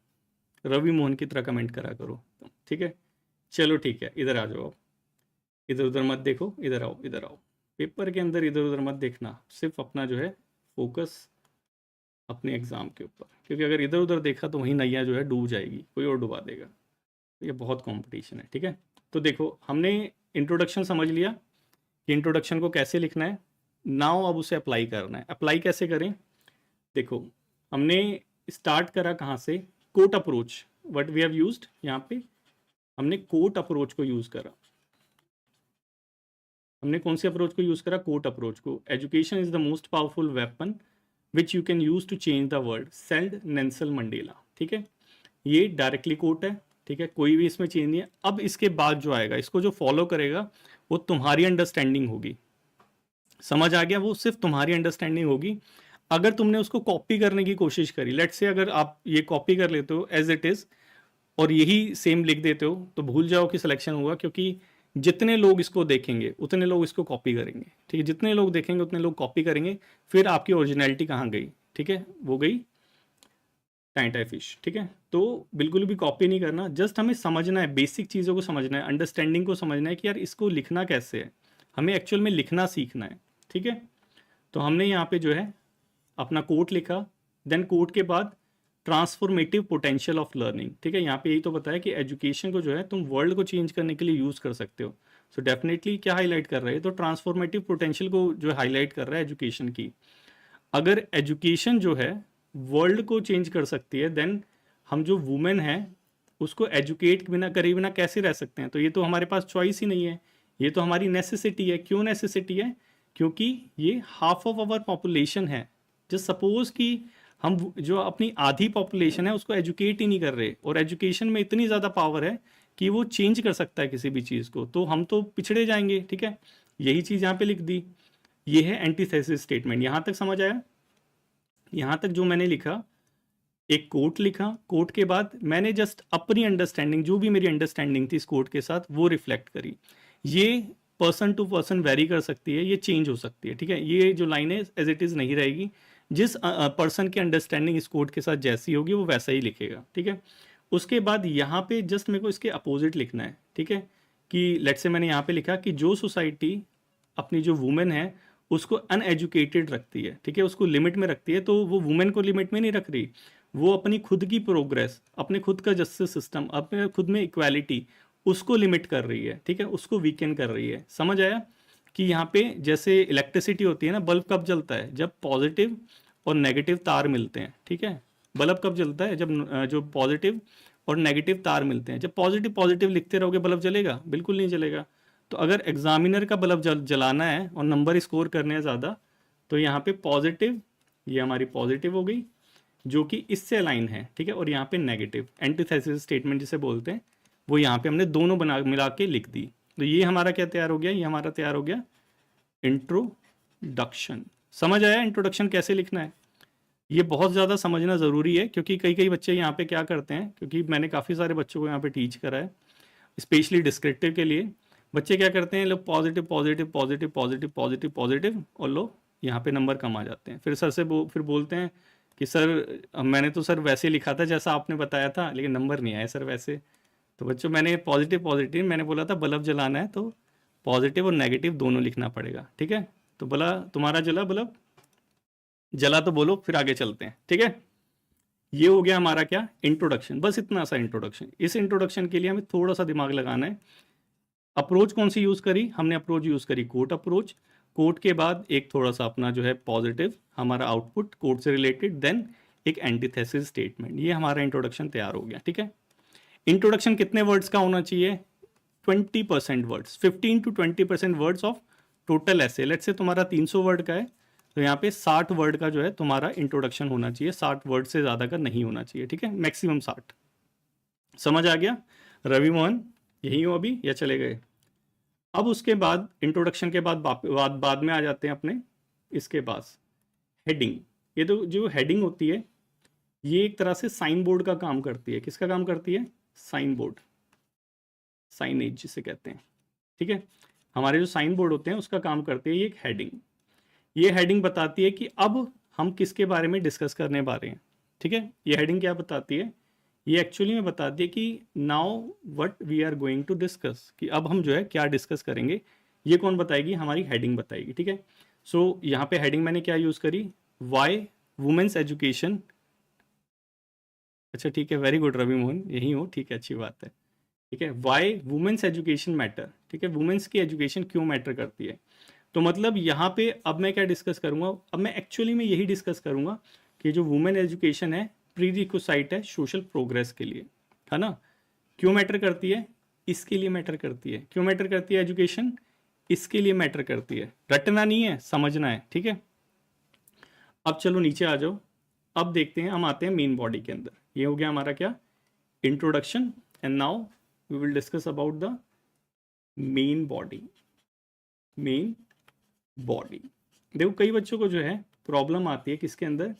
रवि मोहन की तरह कमेंट करा करो, ठीक है। चलो ठीक है, इधर आ जाओ, इधर उधर मत देखो, इधर आओ, इधर आओ, पेपर के अंदर इधर उधर मत देखना, सिर्फ अपना जो है फोकस अपने एग्ज़ाम के ऊपर, क्योंकि अगर इधर उधर देखा तो वहीं नैया जो है डूब जाएगी, कोई और डुबा देगा, ये बहुत कंपटीशन है, ठीक है। तो देखो हमने इंट्रोडक्शन समझ लिया कि इंट्रोडक्शन को कैसे लिखना है, नाउ अब उसे अप्लाई करना है। अप्लाई कैसे करें? देखो हमने स्टार्ट करा कहाँ से, quote approach, what we have used, यहाँ पे हमने कोट अप्रोच को यूज़ करा। हमने कौन सी अप्रोच को यूज़ करा? कोट अप्रोच को। Education is the most powerful weapon which you can use to change the world, said Nelson Mandela, ठीक है। ये डायरेक्टली कोट है, ठीक है, कोई भी इसमें चेंज नहीं है। अब इसके बाद जो आएगा, इसको जो फॉलो करेगा वो तुम्हारी अंडरस्टैंडिंग होगी, समझ आ गया? वो सिर्फ तुम्हारी अंडरस्टैंडिंग होगी। अगर तुमने उसको कॉपी करने की कोशिश करी, लेट से अगर आप ये कॉपी कर लेते हो एज इट इज़ और यही सेम लिख देते हो, तो भूल जाओ कि सिलेक्शन हुआ, क्योंकि जितने लोग इसको देखेंगे उतने लोग इसको कॉपी करेंगे, ठीक है, जितने लोग देखेंगे उतने लोग कॉपी करेंगे, फिर आपकी ओरिजिनलिटी कहाँ गई, ठीक है, वो गई टाइम फिश, ठीक है। तो बिल्कुल भी कॉपी नहीं करना, जस्ट हमें समझना है, बेसिक चीज़ों को समझना है, अंडरस्टैंडिंग को समझना है कि यार इसको लिखना कैसे है, हमें एक्चुअल में लिखना सीखना है, ठीक है। तो हमने यहाँ पे जो है अपना कोट लिखा, देन कोट के बाद ट्रांसफॉर्मेटिव पोटेंशियल ऑफ लर्निंग, ठीक है। यहाँ पे यही तो बताया कि एजुकेशन को जो है तुम वर्ल्ड को चेंज करने के लिए यूज़ कर सकते हो। सो डेफिनेटली क्या हाईलाइट कर रहे हैं? तो ट्रांसफॉर्मेटिव पोटेंशियल को जो हाईलाइट कर रहा है एजुकेशन की। अगर एजुकेशन जो है वर्ल्ड को चेंज कर सकती है, देन हम जो वुमेन हैं उसको एजुकेट बिना करे बिना कैसे रह सकते हैं? तो ये तो हमारे पास चॉइस ही नहीं है, ये तो हमारी नेसेसिटी है। क्यों नेसेसिटी है? क्योंकि ये हाफ ऑफ आवर पॉपुलेशन है। जस्ट सपोज कि हम जो अपनी आधी पॉपुलेशन है उसको एजुकेट ही नहीं कर रहे, और एजुकेशन में इतनी ज़्यादा पावर है कि वो चेंज कर सकता है किसी भी चीज़ को, तो हम तो पिछड़े जाएंगे, ठीक है। यही चीज़ यहाँ पे लिख दी, ये है एंटीथेसिस स्टेटमेंट। यहाँ तक समझ आया? यहाँ तक जो मैंने लिखा, एक कोट लिखा, कोट के बाद मैंने जस्ट अपनी अंडरस्टैंडिंग, जो भी मेरी अंडरस्टैंडिंग थी इस कोट के साथ, वो रिफ्लेक्ट करी। ये पर्सन टू पर्सन वेरी कर सकती है, ये चेंज हो सकती है, ठीक है। ये जो लाइन है एज इट इज़ नहीं रहेगी, जिस पर्सन की अंडरस्टैंडिंग इस कोट के साथ जैसी होगी वो वैसा ही लिखेगा, ठीक है। उसके बाद यहाँ पे जस्ट मेरे को इसके अपोजिट लिखना है, ठीक है, कि लेट से मैंने यहाँ पे लिखा कि जो सोसाइटी अपनी जो वुमेन है उसको अनएजुकेटेड रखती है, ठीक है, उसको लिमिट में रखती है, तो वो वुमेन को लिमिट में नहीं रख रही, वो अपनी खुद की प्रोग्रेस, अपने खुद का जस्टिस सिस्टम, अपने खुद में इक्वालिटी, उसको लिमिट कर रही है, ठीक है, उसको वीकेन कर रही है। समझ आया कि यहाँ पे जैसे इलेक्ट्रिसिटी होती है ना, बल्ब कब जलता है? जब पॉजिटिव और नेगेटिव तार मिलते हैं, ठीक है। बल्ब कब जलता है? जब जो पॉजिटिव और नेगेटिव तार मिलते हैं। जब पॉजिटिव पॉजिटिव लिखते रहोगे बल्ब जलेगा? बिल्कुल नहीं जलेगा। तो अगर एग्जामिनर का बल्ब जलाना है और नंबर स्कोर करने हैं ज़्यादा, तो यहाँ पे पॉजिटिव, ये हमारी पॉजिटिव हो गई, जो कि इससे अलाइन है, ठीक है, और यहाँ पे नेगेटिव एंटीथेसिस स्टेटमेंट जिसे बोलते हैं, वो यहाँ पे हमने दोनों बना मिला के लिख दी। तो ये हमारा क्या तैयार हो गया, ये हमारा तैयार हो गया इंट्रोडक्शन। समझ आया इंट्रोडक्शन कैसे लिखना है? ये बहुत ज़्यादा समझना ज़रूरी है, क्योंकि कई कई बच्चे यहाँ पे क्या करते हैं, क्योंकि मैंने काफ़ी सारे बच्चों को यहाँ पे टीच करा है स्पेशली डिस्क्रिप्टिव के लिए। बच्चे क्या करते हैं, लोग positive positive positive positive positive positive, और लोग यहाँ पे नंबर कम आ जाते हैं। फिर सर से फिर बोलते हैं कि सर मैंने तो सर वैसे लिखा था जैसा आपने बताया था, लेकिन नंबर नहीं आया सर वैसे। तो बच्चों मैंने पॉजिटिव पॉजिटिव मैंने बोला था बल्ब जलाना है तो पॉजिटिव और नेगेटिव दोनों लिखना पड़ेगा, ठीक है। तो बोला तुम्हारा जला बल्ब, जला तो बोलो, फिर आगे चलते हैं, ठीक है। ये हो गया हमारा क्या, इंट्रोडक्शन, बस इतना सा इंट्रोडक्शन। इस इंट्रोडक्शन के लिए हमें थोड़ा सा दिमाग लगाना है। अप्रोच कौन सी यूज़ करी हमने, अप्रोच यूज़ करी कोट अप्रोच। कोट के बाद एक थोड़ा सा अपना जो है पॉजिटिव हमारा आउटपुट कोट से रिलेटेड, देन एक एंटीथेसिस स्टेटमेंट। ये हमारा इंट्रोडक्शन तैयार हो गया, ठीक है। इंट्रोडक्शन कितने वर्ड्स का होना चाहिए, 20% words, 15 to 20% words of total ऐसे। लेट्स से तुम्हारा 300 वर्ड का है, तो यहाँ पे 60 वर्ड का जो है तुम्हारा इंट्रोडक्शन होना चाहिए, 60 वर्ड से ज़्यादा का नहीं होना चाहिए, ठीक है, मैक्सिमम 60। समझ आ गया? रवि मोहन यही हो अभी या चले गए? अब उसके बाद इंट्रोडक्शन के बाद में आ जाते हैं अपने इसके पास हेडिंग। ये तो जो हेडिंग होती है ये एक तरह से साइन बोर्ड का काम करती है। किसका काम करती है? साइन बोर्ड, साइनेज जिसे कहते हैं, ठीक है। हमारे जो साइन बोर्ड होते हैं उसका काम करती है ये एक हेडिंग। ये हेडिंग बताती है कि अब हम किसके बारे में डिस्कस करने वाले हैं, ठीक है। ये हेडिंग क्या बताती है, ये एक्चुअली में बताती है कि now what we are going to discuss, कि अब हम जो है क्या डिस्कस करेंगे। ये कौन बताएगी? हमारी हेडिंग बताएगी, ठीक है। सो यहाँ पे हेडिंग मैंने क्या यूज़ करी, वाई वुमेन्स एजुकेशन। अच्छा ठीक है, वेरी गुड रवि मोहन, यही हो, ठीक है, अच्छी बात है, ठीक है। वाई वुमेन्स एजुकेशन मैटर, ठीक है, वुमेन्स की एजुकेशन क्यों मैटर करती है। तो मतलब यहाँ पे अब मैं क्या डिस्कस करूँगा, अब मैं एक्चुअली में यही डिस्कस करूँगा कि जो वुमेन एजुकेशन है प्री रिक्विजिट है सोशल प्रोग्रेस के लिए, है ना। क्यों मैटर करती है? इसके लिए मैटर करती है। क्यों मैटर करती है एजुकेशन? इसके लिए मैटर करती है। रटना नहीं है, समझना है, ठीक है। अब चलो नीचे आ जाओ, अब देखते हैं, हम आते हैं मेन बॉडी के अंदर। ये हो गया हमारा क्या, introduction, and now we will discuss about the main body. Main body, देखो कई बच्चों को जो है प्रॉब्लम आती है किसके अंदर,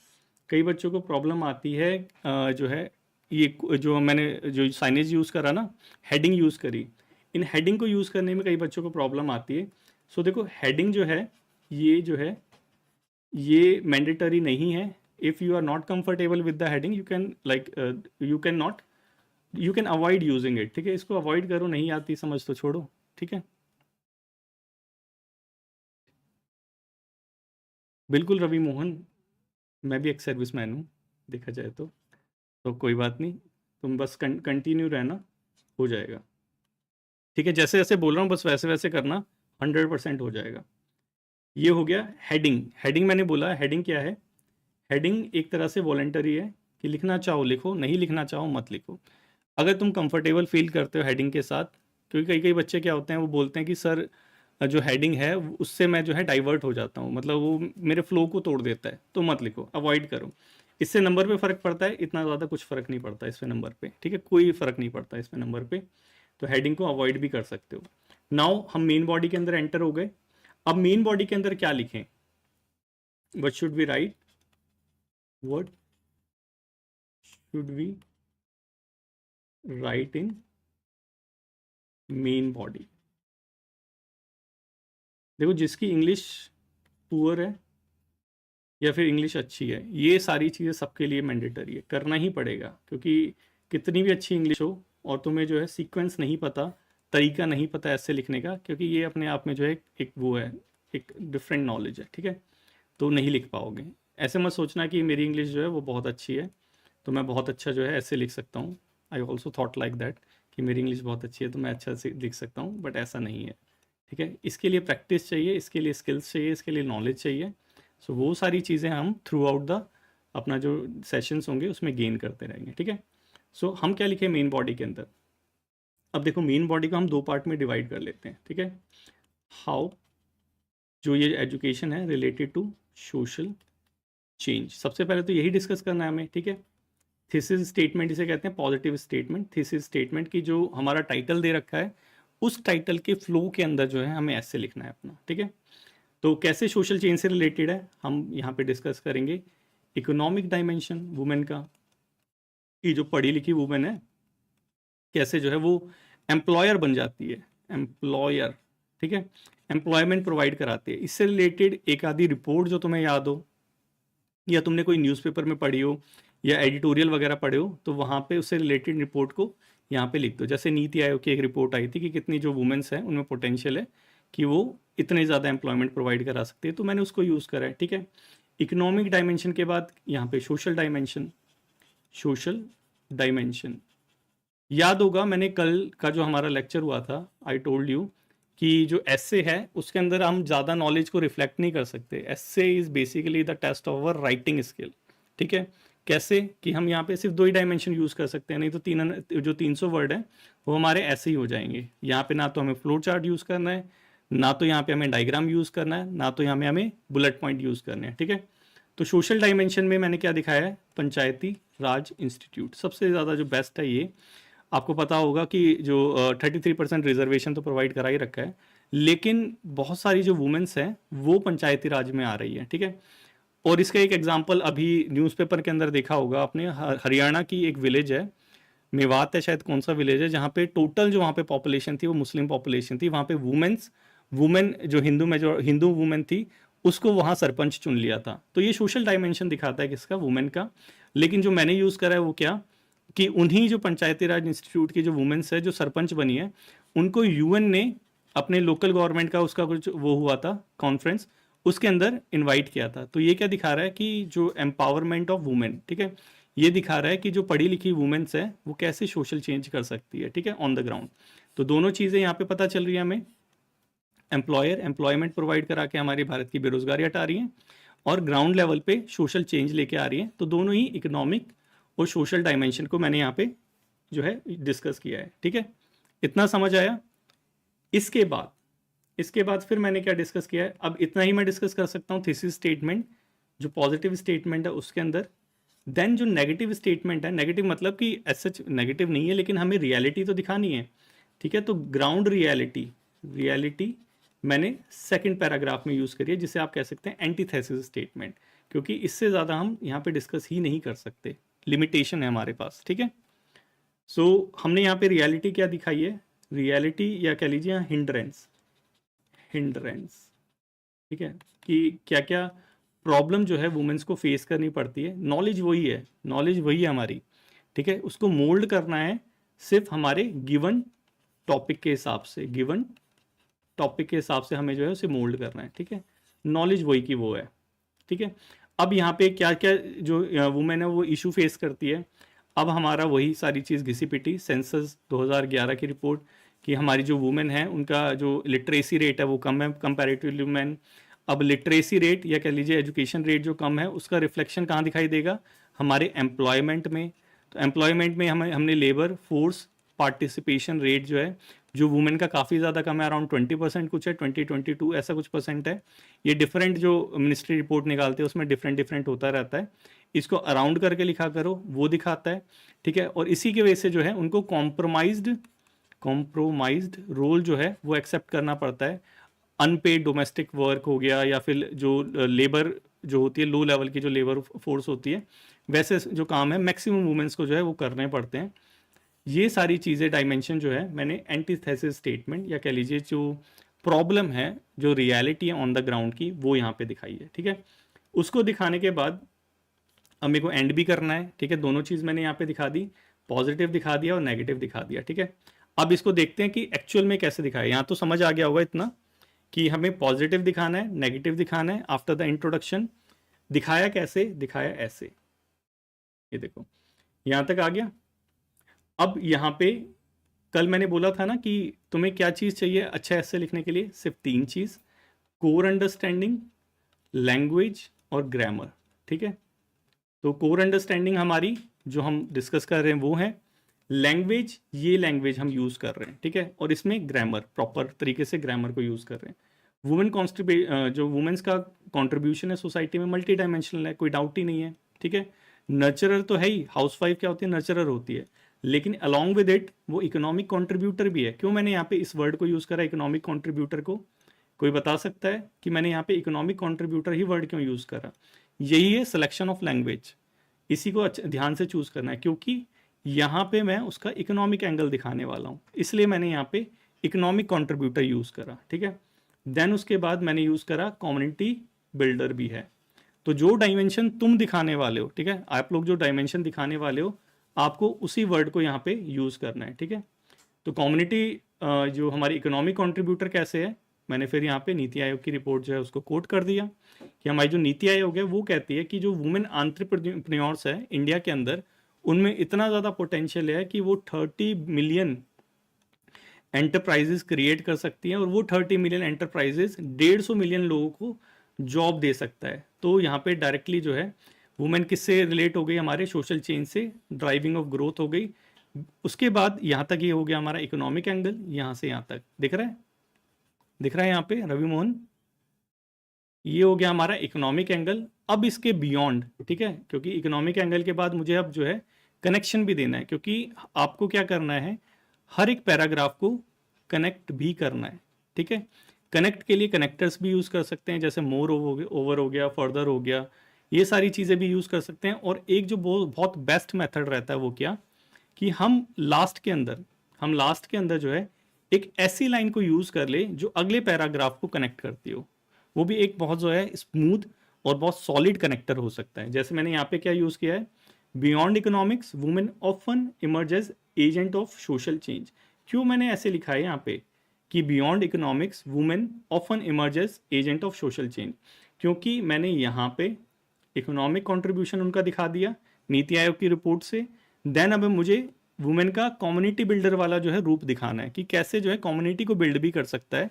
कई बच्चों को प्रॉब्लम आती है जो है ये जो मैंने जो साइनेज यूज़ करा ना, हेडिंग यूज़ करी, इन हेडिंग को यूज़ करने में कई बच्चों को प्रॉब्लम आती है। सो देखो हेडिंग जो है ये जो है ये मैंडेटरी नहीं है। If you are not comfortable with the heading you can like you can avoid using it, ठीक है। इसको अवॉइड करो, नहीं आती समझ तो छोड़ो, ठीक है। बिल्कुल रवि मोहन, मैं भी एक सर्विस मैन हूँ देखा जाए तो कोई बात नहीं, तुम बस कंटिन्यू रहना, हो जाएगा, ठीक है। जैसे जैसे बोल रहा हूँ बस वैसे वैसे करना, 100% हो जाएगा। ये हो गया हेडिंग। हेडिंग मैंने बोला, हेडिंग क्या है, हेडिंग एक तरह से वॉलेंटरी है कि लिखना चाहो लिखो, नहीं लिखना चाहो मत लिखो। अगर तुम कंफर्टेबल फील करते हो हेडिंग के साथ, क्योंकि कई कई बच्चे क्या होते हैं वो बोलते हैं कि सर जो हेडिंग है उससे मैं जो है डाइवर्ट हो जाता हूँ, मतलब वो मेरे फ्लो को तोड़ देता है, तो मत लिखो, अवॉइड करो। इससे नंबर पे फ़र्क पड़ता है, इतना ज़्यादा कुछ फ़र्क नहीं पड़ता इस पे नंबर पे, ठीक है, कोई फ़र्क नहीं पड़ता इस पे नंबर पे। तो हेडिंग को अवॉइड भी कर सकते हो। नाउ हम मेन बॉडी के अंदर एंटर हो गए। अब मेन बॉडी के अंदर क्या लिखें, what should we write, what should we write in main body. देखो जिसकी इंग्लिश पुअर है या फिर इंग्लिश अच्छी है, ये सारी चीज़ें सबके लिए मैंडेटरी है, करना ही पड़ेगा, क्योंकि कितनी भी अच्छी इंग्लिश हो और तुम्हें जो है सीक्वेंस नहीं पता, तरीका नहीं पता ऐसे लिखने का, क्योंकि ये अपने आप में जो है एक वो है, एक डिफरेंट नॉलेज है, ठीक है, तो नहीं लिख पाओगे। ऐसे मत सोचना कि मेरी इंग्लिश जो है वो बहुत अच्छी है तो मैं बहुत अच्छा जो है ऐसे लिख सकता हूँ। I also thought like that कि मेरी इंग्लिश बहुत अच्छी है तो मैं अच्छा से लिख सकता हूँ, बट ऐसा नहीं है, ठीक है। इसके लिए प्रैक्टिस चाहिए, इसके लिए स्किल्स चाहिए, इसके लिए नॉलेज चाहिए। सो वो सारी चीज़ें हम थ्रू आउट द अपना जो सेशंस होंगे उसमें गेन करते रहेंगे, ठीक है। सो हम क्या लिखें मेन बॉडी के अंदर। अब देखो मेन बॉडी को हम दो पार्ट में डिवाइड कर लेते हैं, ठीक है। हाउ, जो ये एजुकेशन है रिलेटेड टू सोशल चेंज। सबसे पहले तो यही डिस्कस करना है हमें, ठीक है। थीसिस स्टेटमेंट इसे कहते हैं, पॉजिटिव स्टेटमेंट। थीसिस स्टेटमेंट की जो हमारा टाइटल दे रखा है उस टाइटल के फ्लो के अंदर जो है हमें ऐसे लिखना है अपना, ठीक है। तो कैसे सोशल चेंज से रिलेटेड है हम यहाँ पे डिस्कस करेंगे। इकोनॉमिक डायमेंशन वुमेन का, कि जो पढ़ी लिखी वुमेन है कैसे जो है वो एम्प्लॉयर बन जाती है, एम्प्लॉयर, ठीक है, एम्प्लॉयमेंट प्रोवाइड कराती है। इससे रिलेटेड एक आधी रिपोर्ट जो तुम्हें याद हो या तुमने कोई न्यूज़पेपर में पढ़ी हो या एडिटोरियल वगैरह पढ़े हो तो वहाँ पे उससे रिलेटेड रिपोर्ट को यहाँ पे लिख दो। जैसे नीति आयोग की एक रिपोर्ट आई थी कि कितनी जो वुमेन्स हैं उनमें पोटेंशियल है कि वो इतने ज़्यादा एम्प्लॉयमेंट प्रोवाइड करा सकते हैं, तो मैंने उसको यूज़ करा है, ठीक है। इकोनॉमिक डायमेंशन के बाद यहाँ पे सोशल डायमेंशन, सोशल डायमेंशन याद होगा मैंने कल का जो हमारा लेक्चर हुआ था, आई टोल्ड यू कि जो एस्से है उसके अंदर हम ज़्यादा नॉलेज को रिफ्लेक्ट नहीं कर सकते। Essay is basically the test of our writing skill, ठीक है। कैसे कि हम यहाँ पे सिर्फ 2 ही डायमेंशन यूज़ कर सकते हैं, नहीं तो जो 300 वर्ड है वो हमारे ऐसे ही हो जाएंगे। यहाँ पे ना तो हमें फ्लो चार्ट यूज़ करना है, ना तो यहाँ पे हमें डायग्राम यूज़ करना है, ना तो यहाँ में हमें बुलेट पॉइंट यूज़ करने हैं, ठीक है। तो सोशल डायमेंशन में मैंने क्या दिखाया है, पंचायती राज इंस्टीट्यूट सबसे ज़्यादा जो बेस्ट है। ये आपको पता होगा कि जो 33% रिजर्वेशन तो प्रोवाइड करा ही रखा है, लेकिन बहुत सारी जो वुमेन्स हैं वो पंचायती राज में आ रही है, ठीक है। और इसका एक एग्जांपल अभी न्यूज़पेपर के अंदर देखा होगा आपने, हरियाणा की एक विलेज है, मेवात है शायद, कौन सा विलेज है, जहाँ पे टोटल जो वहाँ पे पॉपुलेशन थी वो मुस्लिम पॉपुलेशन थी। वहाँ पे वुमेन जो हिंदू वुमेन थी उसको वहाँ सरपंच चुन लिया था। तो ये सोशल डायमेंशन दिखाता है किसका, वुमेन का। लेकिन जो मैंने यूज़ करा है वो क्या, कि उन्हीं जो पंचायती राज इंस्टीट्यूट की जो वुमेन्स है जो सरपंच बनी है उनको यूएन ने अपने लोकल गवर्नमेंट का उसका कुछ वो हुआ था कॉन्फ्रेंस, उसके अंदर इनवाइट किया था। तो ये क्या दिखा रहा है कि जो एम्पावरमेंट ऑफ वुमेन, ठीक है, ये दिखा रहा है कि जो पढ़ी लिखी वुमेन्स है वो कैसे सोशल चेंज कर सकती है, ठीक है, ऑन द ग्राउंड। तो दोनों चीज़ें यहाँ पे पता चल रही है हमें, एम्प्लॉयर एम्प्लॉयमेंट प्रोवाइड करा के हमारी भारत की बेरोजगारी हटा रही है और ग्राउंड लेवल पे सोशल चेंज लेके आ रही है। तो दोनों ही इकोनॉमिक और सोशल डायमेंशन को मैंने यहाँ पे जो है डिस्कस किया है, ठीक है। इतना समझ आया। इसके बाद फिर मैंने क्या डिस्कस किया है, अब इतना ही मैं डिस्कस कर सकता हूँ थीसिस स्टेटमेंट जो पॉजिटिव स्टेटमेंट है उसके अंदर। देन जो नेगेटिव स्टेटमेंट है, नेगेटिव मतलब कि एज सच नेगेटिव नहीं है लेकिन हमें रियलिटी तो दिखानी है, ठीक है। तो ग्राउंड रियलिटी मैंने सेकंड पैराग्राफ में यूज़ करी है, जिसे आप कह सकते हैं एंटीथेसिस स्टेटमेंट, क्योंकि इससे ज़्यादा हम यहाँ पे डिस्कस ही नहीं कर सकते, लिमिटेशन है हमारे पास, ठीक है। सो हमने यहाँ पे रियलिटी क्या दिखाई है, रियलिटी या कह लीजिए हिंड्रेंस, ठीक है, कि क्या क्या प्रॉब्लम जो है वुमेन्स को फेस करनी पड़ती है। नॉलेज वही है हमारी, ठीक है। उसको मोल्ड करना है सिर्फ हमारे गिवन टॉपिक के हिसाब से, हमें जो है उसे मोल्ड करना है, ठीक है। नॉलेज वही की वो है, ठीक है। अब यहाँ पे क्या क्या जो वुमेन है वो इशू फेस करती है, अब हमारा वही सारी चीज़ घिसी पिटी सेंसस 2011 की रिपोर्ट कि हमारी जो वुमेन है उनका जो लिटरेसी रेट है वो कम है कंपैरेटिवली मैन। अब लिटरेसी रेट या कह लीजिए एजुकेशन रेट जो कम है उसका रिफ्लेक्शन कहाँ दिखाई देगा, हमारे एम्प्लॉयमेंट में। तो एम्प्लॉयमेंट में हमने लेबर फोर्स पार्टिसिपेशन रेट जो है जो वुमेन का काफ़ी ज़्यादा कम है, अराउंड 20% कुछ है, 22 ऐसा कुछ परसेंट है। ये डिफरेंट जो मिनिस्ट्री रिपोर्ट निकालते हैं उसमें डिफरेंट होता रहता है, इसको अराउंड करके लिखा करो, वो दिखाता है, ठीक है। और इसी की वजह से जो है उनको कॉम्प्रोमाइज्ड रोल जो है वो एक्सेप्ट करना पड़ता है। अनपेड डोमेस्टिक वर्क हो गया या फिर जो लेबर जो होती है लो लेवल की जो लेबर फोर्स होती है, वैसे जो काम है मैक्सिमम वुमेन्स को जो है वो करने पड़ते हैं। ये सारी चीज़ें डायमेंशन जो है मैंने एंटीथेसिस स्टेटमेंट या कह लीजिए जो प्रॉब्लम है जो रियलिटी है ऑन द ग्राउंड की वो यहाँ पे दिखाई है, ठीक है। उसको दिखाने के बाद अब मेरे को एंड भी करना है, ठीक है। दोनों चीज़ मैंने यहाँ पे दिखा दी, पॉजिटिव दिखा दिया और नेगेटिव दिखा दिया, ठीक है। अब इसको देखते हैं कि एक्चुअल में कैसे दिखाया। यहाँ तो समझ आ गया होगा इतना कि हमें पॉजिटिव दिखाना है, नेगेटिव दिखाना है। आफ्टर द इंट्रोडक्शन दिखाया कैसे, दिखाया ऐसे, ये देखो यहाँ तक आ गया। अब यहाँ पे कल मैंने बोला था ना कि तुम्हें क्या चीज़ चाहिए अच्छा ऐसे लिखने के लिए, सिर्फ 3 चीज़, कोर अंडरस्टैंडिंग, लैंग्वेज और ग्रामर, ठीक है। तो कोर अंडरस्टैंडिंग हमारी जो हम डिस्कस कर रहे हैं वो है, लैंग्वेज ये लैंग्वेज हम यूज़ कर रहे हैं, ठीक है। और इसमें ग्रामर प्रॉपर तरीके से ग्रामर को यूज़ कर रहे हैं। जो वुमेन्स का कंट्रीब्यूशन है सोसाइटी में मल्टी डायमेंशनल है, कोई डाउट ही नहीं है, ठीक है। नर्चरर तो है ही, हाउसवाइफ क्या होती है, नर्चरर होती है, लेकिन अलॉन्ग विद इट वो इकोनॉमिक कंट्रीब्यूटर भी है। क्यों मैंने यहाँ पे इस वर्ड को यूज़ करा इकोनॉमिक कंट्रीब्यूटर को, कोई बता सकता है कि मैंने यहाँ पे इकोनॉमिक कंट्रीब्यूटर ही वर्ड क्यों यूज़ करा? यही है सिलेक्शन ऑफ लैंग्वेज, इसी को ध्यान से चूज़ करना है, क्योंकि यहाँ पे मैं उसका इकोनॉमिक एंगल दिखाने वाला हूँ, इसलिए मैंने यहाँ पे इकोनॉमिक कंट्रीब्यूटर यूज़ करा, ठीक है। देन उसके बाद मैंने यूज़ करा कम्युनिटी बिल्डर भी है। तो जो डायमेंशन तुम दिखाने वाले हो, ठीक है, आप लोग जो डायमेंशन दिखाने वाले हो, आपको उसी वर्ड को यहाँ पे यूज़ करना है, ठीक है। तो कम्युनिटी जो हमारी इकोनॉमिक कंट्रीब्यूटर कैसे है, मैंने फिर यहाँ पे नीति आयोग की रिपोर्ट जो है उसको कोट कर दिया कि हमारी जो नीति आयोग है वो कहती है कि जो वुमेन एंटरप्रेन्योर्स है इंडिया के अंदर, उनमें इतना ज़्यादा पोटेंशियल है कि वो 30 मिलियन एंटरप्राइजेस क्रिएट कर सकती हैं, और वो 30 मिलियन एंटरप्राइजेस 150 मिलियन लोगों को जॉब दे सकता है। तो यहाँ पे डायरेक्टली जो है वुमेन किससे रिलेट हो गई, हमारे सोशल चेंज से, ड्राइविंग ऑफ ग्रोथ हो गई। उसके बाद यहाँ तक ये हो गया हमारा इकोनॉमिक एंगल, यहाँ से यहाँ तक दिख रहा है, दिख रहा है यहाँ पे रवि मोहन, ये हो गया हमारा इकोनॉमिक एंगल। अब इसके बियॉन्ड, ठीक है, क्योंकि इकोनॉमिक एंगल के बाद मुझे अब जो है कनेक्शन भी देना है, क्योंकि आपको क्या करना है, हर एक पैराग्राफ को कनेक्ट भी करना है, ठीक है। कनेक्ट के लिए कनेक्टर्स भी यूज़ कर सकते हैं, जैसे मोर ओवर हो गया, फर्दर हो गया, ये सारी चीज़ें भी यूज़ कर सकते हैं। और एक जो बहुत बेस्ट मेथड रहता है वो क्या, कि हम लास्ट के अंदर जो है एक ऐसी लाइन को यूज़ कर ले जो अगले पैराग्राफ को कनेक्ट करती हो, वो भी एक बहुत जो है स्मूथ और बहुत सॉलिड कनेक्टर हो सकता है। जैसे मैंने यहाँ पे क्या यूज़ किया है, beyond economics women often emerges agent of social change. क्यों मैंने ऐसे लिखा है यहाँ पे कि beyond economics women often emerges agent of social change, क्योंकि मैंने यहाँ पे इकोनॉमिक कंट्रीब्यूशन उनका दिखा दिया नीति आयोग की रिपोर्ट से। देन अब मुझे वुमेन का कम्युनिटी बिल्डर वाला जो है रूप दिखाना है कि कैसे जो है कम्युनिटी को बिल्ड भी कर सकता है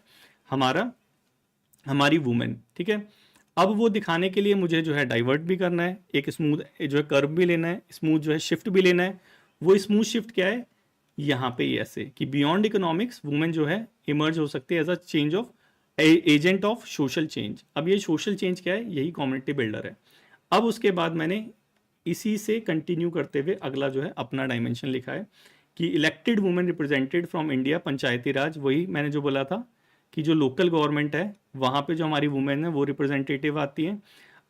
हमारी वुमेन, ठीक है। अब वो दिखाने के लिए मुझे जो है डाइवर्ट भी करना है, एक स्मूथ जो है कर्व भी लेना है, स्मूथ जो है शिफ्ट भी लेना है। वो स्मूथ शिफ्ट क्या है, यहाँ पे ही ऐसे कि बियॉन्ड इकोनॉमिक्स वुमेन जो है इमर्ज हो सकती है as a change of agent of social change. अब ये सोशल चेंज क्या है, यही कम्युनिटी बिल्डर है। अब उसके बाद मैंने इसी से कंटिन्यू करते हुए अगला जो है अपना डायमेंशन लिखा है कि elected women represented from India Panchayati Raj, वही मैंने जो बोला था कि जो लोकल गवर्नमेंट है वहाँ पे जो हमारी वुमेन है वो रिप्रेजेंटेटिव आती हैं।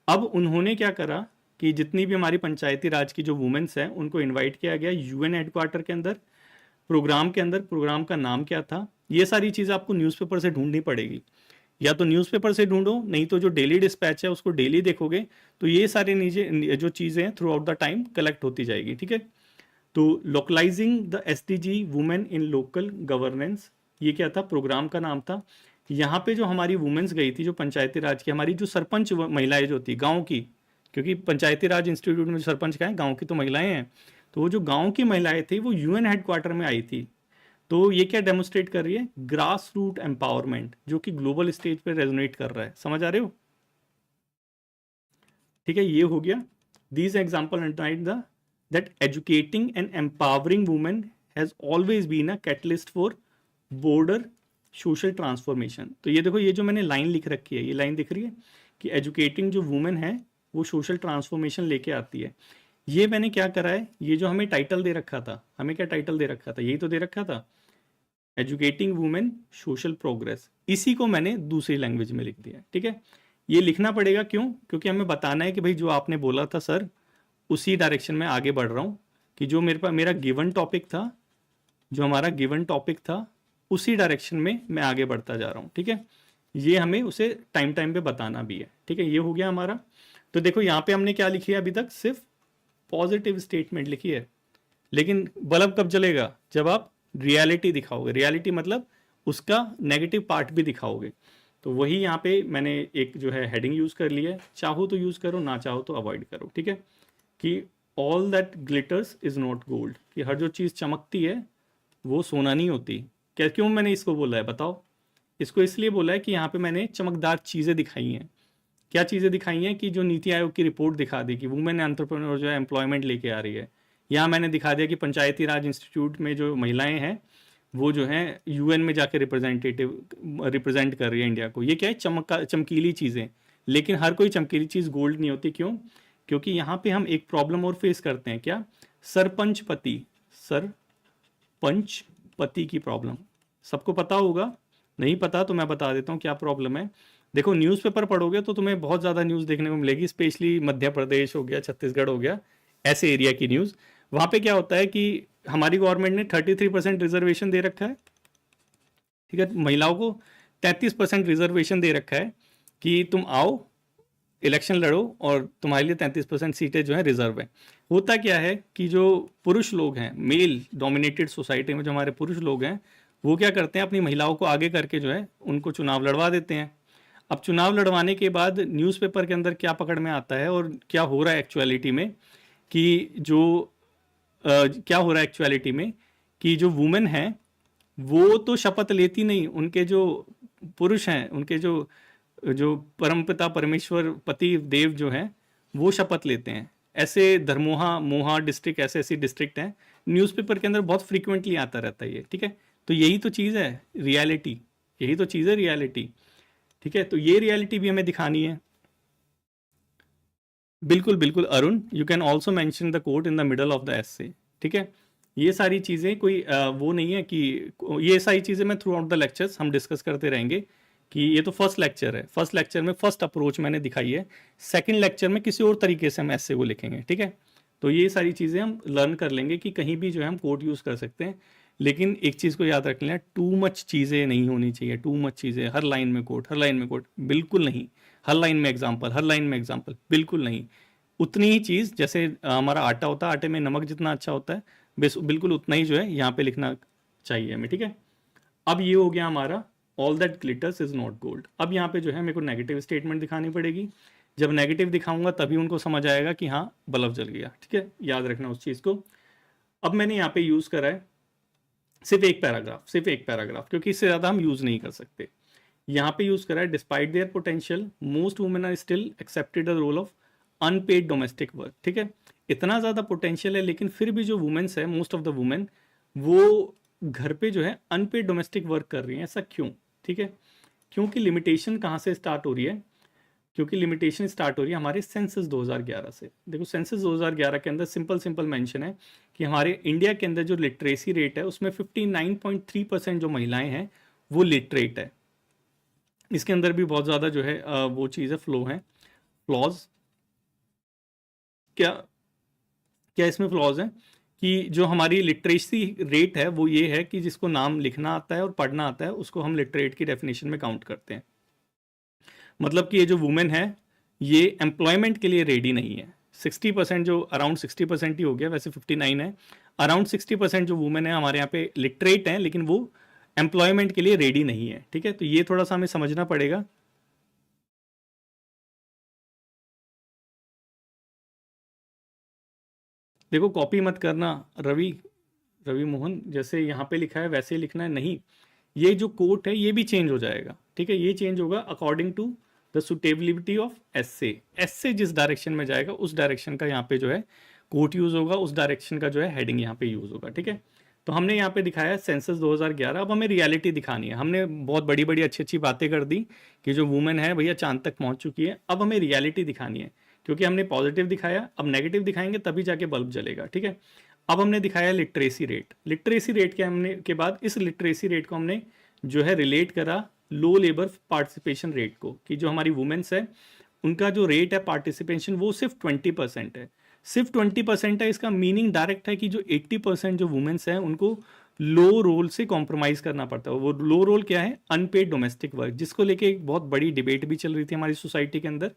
अब उन्होंने क्या करा कि जितनी भी हमारी पंचायती राज की जो वुमेन्स हैं उनको इन्वाइट किया गया यूएन हेडक्वार्टर के अंदर, प्रोग्राम के अंदर। प्रोग्राम का नाम क्या था, ये सारी चीज़ें आपको न्यूज़पेपर से ढूंढनी पड़ेगी, या तो न्यूज़पेपर से ढूंढो, नहीं तो जो डेली डिस्पैच है उसको डेली देखोगे, तो ये सारे नीचे जो चीज़ें हैं throughout the time collect होती जाएगी, ठीक है। तो localising the SDG women in local governance, ये क्या था, प्रोग्राम का नाम था। यहाँ पे जो हमारी वुमेन्स गई थी, जो पंचायती राज की हमारी जो सरपंच महिलाएं जो थी गाँव की, क्योंकि पंचायती राज इंस्टीट्यूट में जो सरपंच का है गाँव की तो महिलाएं हैं, तो वो जो गाँव की महिलाएं थी वो यूएन हेडक्वार्टर में आई थी। तो ये क्या डेमोन्स्ट्रेट कर रही है, ग्रास रूट एम्पावरमेंट, जो कि ग्लोबल स्टेज पे रेजोनेट कर रहा है, समझ आ रहे हो, ठीक है। ये हो गया these example underline the that educating and empowering women has always been a catalyst for border social transformation. तो ये देखो, ये जो मैंने लाइन लिख रखी है, ये लाइन दिख रही है कि एजुकेटिंग जो वुमेन है वो सोशल ट्रांसफॉर्मेशन लेके आती है। ये मैंने क्या करा है, ये जो हमें टाइटल दे रखा था, हमें क्या टाइटल दे रखा था, यही तो दे रखा था, एजुकेटिंग वुमेन सोशल प्रोग्रेस, इसी को मैंने दूसरी लैंग्वेज में लिख दिया, ठीक है। ये लिखना पड़ेगा, क्यों, क्योंकि हमें बताना है कि भाई जो आपने बोला था सर उसी डायरेक्शन में आगे बढ़ रहा हूँ, कि जो मेरे पास मेरा गिवन टॉपिक था, जो हमारा गिवन टॉपिक था उसी डायरेक्शन में मैं आगे बढ़ता जा रहा हूँ, ठीक है। ये हमें उसे टाइम पे बताना भी है, ठीक है। ये हो गया हमारा। तो देखो यहाँ पे हमने क्या लिखी है, अभी तक सिर्फ पॉजिटिव स्टेटमेंट लिखी है, लेकिन बल्ब कब जलेगा, जब आप रियलिटी दिखाओगे। रियलिटी मतलब उसका नेगेटिव पार्ट भी दिखाओगे। तो वही यहाँ पे मैंने एक जो है हेडिंग यूज़ कर लिया है, चाहो तो यूज़ करो, ना चाहो तो अवॉइड करो, ठीक है। कि all that glitters is not gold, कि हर जो चीज़ चमकती है वो सोना नहीं होती। क्या, क्यों मैंने इसको बोला है बताओ, इसको इसलिए बोला है कि यहाँ पे मैंने चमकदार चीज़ें दिखाई हैं। क्या चीज़ें दिखाई हैं, कि जो नीति आयोग की रिपोर्ट दिखा दी कि वुमेन एंटरप्रेन्योर जो है एम्प्लॉयमेंट लेके आ रही है। यहाँ मैंने दिखा दिया कि पंचायती राज इंस्टीट्यूट में जो महिलाएं हैं वो जो है यूएन में जाके रिप्रेजेंट कर रही है इंडिया को। ये क्या है, चमकीली चीज़ें, लेकिन हर कोई चमकीली चीज़ गोल्ड नहीं होती। क्यों? क्योंकि यहाँ पे हम एक प्रॉब्लम और फेस करते हैं। क्या? सरपंचपति, सरपंचपति की प्रॉब्लम सबको पता होगा। नहीं पता तो मैं बता देता हूँ क्या प्रॉब्लम है। देखो, न्यूज़पेपर पढ़ोगे तो तुम्हें बहुत ज़्यादा न्यूज़ देखने को मिलेगी, स्पेशली मध्य प्रदेश हो गया, छत्तीसगढ़ हो गया, ऐसे एरिया की न्यूज़। वहाँ पे क्या होता है कि हमारी गवर्नमेंट ने 33% रिजर्वेशन दे रखा है, ठीक है, महिलाओं को 33% रिजर्वेशन दे रखा है कि तुम आओ, इलेक्शन लड़ो और तुम्हारे लिए 33% सीटें जो है रिजर्व है। होता क्या है कि जो पुरुष लोग हैं, मेल डोमिनेटेड सोसाइटी में जो हमारे पुरुष लोग हैं, वो क्या करते हैं, अपनी महिलाओं को आगे करके जो है उनको चुनाव लड़वा देते हैं। अब चुनाव लड़वाने के बाद न्यूज़पेपर के अंदर क्या पकड़ में आता है और क्या हो रहा है एक्चुअलिटी में कि क्या हो रहा है एक्चुअलिटी में कि जो वुमेन है वो तो शपथ लेती नहीं, उनके जो पुरुष हैं, उनके जो जो परमपिता परमेश्वर पति देव जो हैं वो शपथ लेते हैं। ऐसे धर्मोहा मोहा डिस्ट्रिक्ट, ऐसे ऐसी डिस्ट्रिक्ट हैं, न्यूज़पेपर के अंदर बहुत फ्रीक्वेंटली आता रहता है ये, ठीक है। तो यही तो चीज़ है रियलिटी, यही तो चीज़ है रियलिटी, ठीक है। तो ये रियलिटी भी हमें दिखानी है। बिल्कुल बिल्कुल Arun, you can also mention the quote in the middle of the essay, ठीक है। ये सारी चीज़ें कोई वो नहीं है कि ये सारी चीज़ें मैं थ्रू आउट द लेक्चर्स हम डिस्कस करते रहेंगे कि ये तो फर्स्ट लेक्चर है, फर्स्ट लेक्चर में फर्स्ट अप्रोच मैंने दिखाई है, सेकंड लेक्चर में किसी और तरीके से हम ऐसे को लिखेंगे, ठीक है। तो ये सारी चीज़ें हम लर्न कर लेंगे कि कहीं भी जो है हम कोट यूज़ कर सकते हैं, लेकिन एक चीज़ को याद रख लेना, टू मच चीज़ें नहीं होनी चाहिए, टू मच चीज़ें, हर लाइन में कोट, हर लाइन में कोट, बिल्कुल नहीं, हर लाइन में एग्जाम्पल, हर लाइन में एग्जाम्पल, बिल्कुल नहीं। उतनी ही चीज़ जैसे हमारा आटा होता है, आटे में नमक जितना अच्छा होता है, बिल्कुल उतना ही जो है यहाँ पे लिखना चाहिए हमें, ठीक है। अब ये हो गया हमारा all that glitters is not gold. अब यहाँ पे जो है मेरे को नेगेटिव स्टेटमेंट दिखानी पड़ेगी। जब नेगेटिव दिखाऊंगा तभी उनको समझ आएगा कि हाँ बल्ब जल गया, ठीक है, याद रखना उस चीज़ को। अब मैंने यहाँ पे यूज़ करा है सिर्फ एक पैराग्राफ, सिर्फ एक पैराग्राफ, क्योंकि इससे ज़्यादा हम यूज़ नहीं कर सकते। यहाँ पे यूज़ करा है, despite their potential most women are still accepted the role of unpaid domestic work, ठीक है। इतना ज़्यादा पोटेंशियल है लेकिन फिर भी जो वुमेन्स है, मोस्ट ऑफ द वुमेन वो घर पे जो है अनपेड डोमेस्टिक वर्क कर रही हैं। ऐसा क्यों? ठीक है, क्योंकि लिमिटेशन कहाँ से स्टार्ट हो रही है? क्योंकि लिमिटेशन स्टार्ट हो रही है हमारे सेंसस 2011 से। देखो सेंसस 2011 के अंदर सिंपल मेंशन है कि हमारे इंडिया के अंदर जो लिटरेसी रेट है उसमें 59.3% जो महिलाएं हैं वो लिटरेट है। इसके अंदर भी बहुत ज़्यादा जो है वो चीज़ है, फ्लो है, फ्लॉज। क्या क्या इसमें फ्लॉज है कि जो हमारी लिटरेसी रेट है वो ये है कि जिसको नाम लिखना आता है और पढ़ना आता है उसको हम लिटरेट की डेफिनेशन में काउंट करते हैं। मतलब कि ये जो वुमेन है ये एम्प्लॉयमेंट के लिए रेडी नहीं है। 60% जो अराउंड 60% ही हो गया, वैसे 59 है, अराउंड 60% जो वुमेन है हमारे यहाँ पे लिटरेट हैं लेकिन वो एम्प्लॉयमेंट के लिए रेडी नहीं है, ठीक है। तो ये थोड़ा सा हमें समझना पड़ेगा। देखो कॉपी मत करना रवि, रवि मोहन, जैसे यहाँ पे लिखा है वैसे ही लिखना है, नहीं, ये जो कोट है ये भी चेंज हो जाएगा, ठीक है। ये चेंज होगा according to the suitability of essay. Essay जिस डायरेक्शन में जाएगा उस डायरेक्शन का यहाँ पे जो है कोट यूज होगा, उस डायरेक्शन का जो है हेडिंग यहाँ पे यूज होगा, ठीक है। तो हमने यहाँ पे दिखाया है सेंसस 2011। अब हमें रियलिटी दिखानी है। हमने बहुत बड़ी बड़ी अच्छी अच्छी बातें कर दी कि जो वुमेन है भैया चांद तक पहुंच चुकी है। अब हमें रियलिटी दिखानी है, क्योंकि हमने पॉजिटिव दिखाया, अब नेगेटिव दिखाएंगे तभी जाके बल्ब जलेगा, ठीक है। अब हमने दिखाया लिटरेसी रेट। लिटरेसी रेट के हमने के बाद इस लिटरेसी रेट को हमने जो है रिलेट करा लो लेबर पार्टिसिपेशन रेट को, कि जो हमारी वुमेन्स है उनका जो रेट है पार्टिसिपेशन वो सिर्फ 20% है, सिर्फ 20% है। इसका मीनिंग डायरेक्ट है कि जो 80% जो वुमेन्स हैं उनको लो रोल से कॉम्प्रोमाइज़ करना पड़ता है। वो लो रोल क्या है? अनपेड डोमेस्टिक वर्क, जिसको लेके एक बहुत बड़ी डिबेट भी चल रही थी हमारी सोसाइटी के अंदर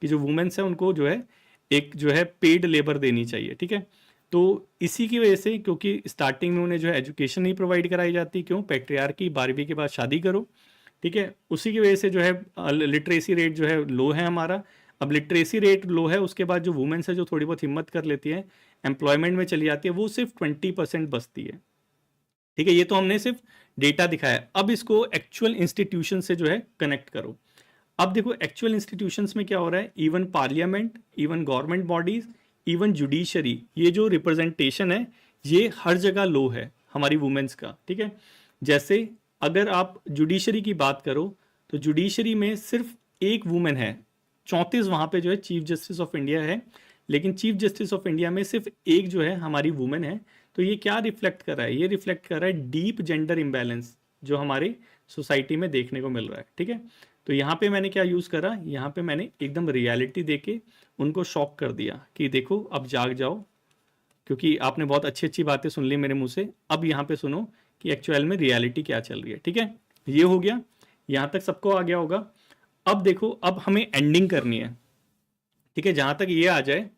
कि जो वुमेन्स है उनको जो है एक जो है पेड लेबर देनी चाहिए, ठीक है। तो इसी की वजह से, क्योंकि स्टार्टिंग में उन्हें जो है एजुकेशन नहीं प्रोवाइड कराई जाती, क्यों? पैट्रियार्की, 12वीं के बाद शादी करो, ठीक है। उसी की वजह से जो है लिटरेसी रेट जो है लो है हमारा। अब लिटरेसी रेट लो है, उसके बाद जो वुमेन्स है जो थोड़ी बहुत हिम्मत कर लेती है, एम्प्लॉयमेंट में चली जाती है, वो सिर्फ 20% बचती है, ठीक है। ये तो हमने सिर्फ डेटा दिखाया। अब इसको एक्चुअल इंस्टीट्यूशन से जो है कनेक्ट करो। अब देखो एक्चुअल इंस्टीट्यूशंस में क्या हो रहा है, even parliament, even government bodies, even judiciary, ये जो रिप्रेजेंटेशन है ये हर जगह लो है हमारी वुमेन्स का, ठीक है। जैसे अगर आप जुडिशरी की बात करो तो जुडिशरी में सिर्फ एक वुमेन है, 34 वहाँ पे जो है चीफ जस्टिस ऑफ इंडिया है, लेकिन चीफ जस्टिस ऑफ इंडिया में सिर्फ एक जो है हमारी वुमेन है। तो ये क्या रिफ्लेक्ट कर रहा है? ये रिफ्लेक्ट कर रहा है डीप जेंडर इम्बैलेंस जो हमारी सोसाइटी में देखने को मिल रहा है। ठीक है, तो यहाँ पे मैंने क्या यूज़ करा, यहाँ पे मैंने एकदम रियलिटी दे के उनको शॉक कर दिया कि देखो अब जाग जाओ, क्योंकि आपने बहुत अच्छी अच्छी बातें सुन ली मेरे मुंह से, अब यहाँ पे सुनो कि एक्चुअल में रियलिटी क्या चल रही है। ठीक है, ये हो गया, यहाँ तक सबको आ गया होगा। अब देखो, अब हमें एंडिंग करनी है। ठीक है, जहाँ तक ये आ जाए,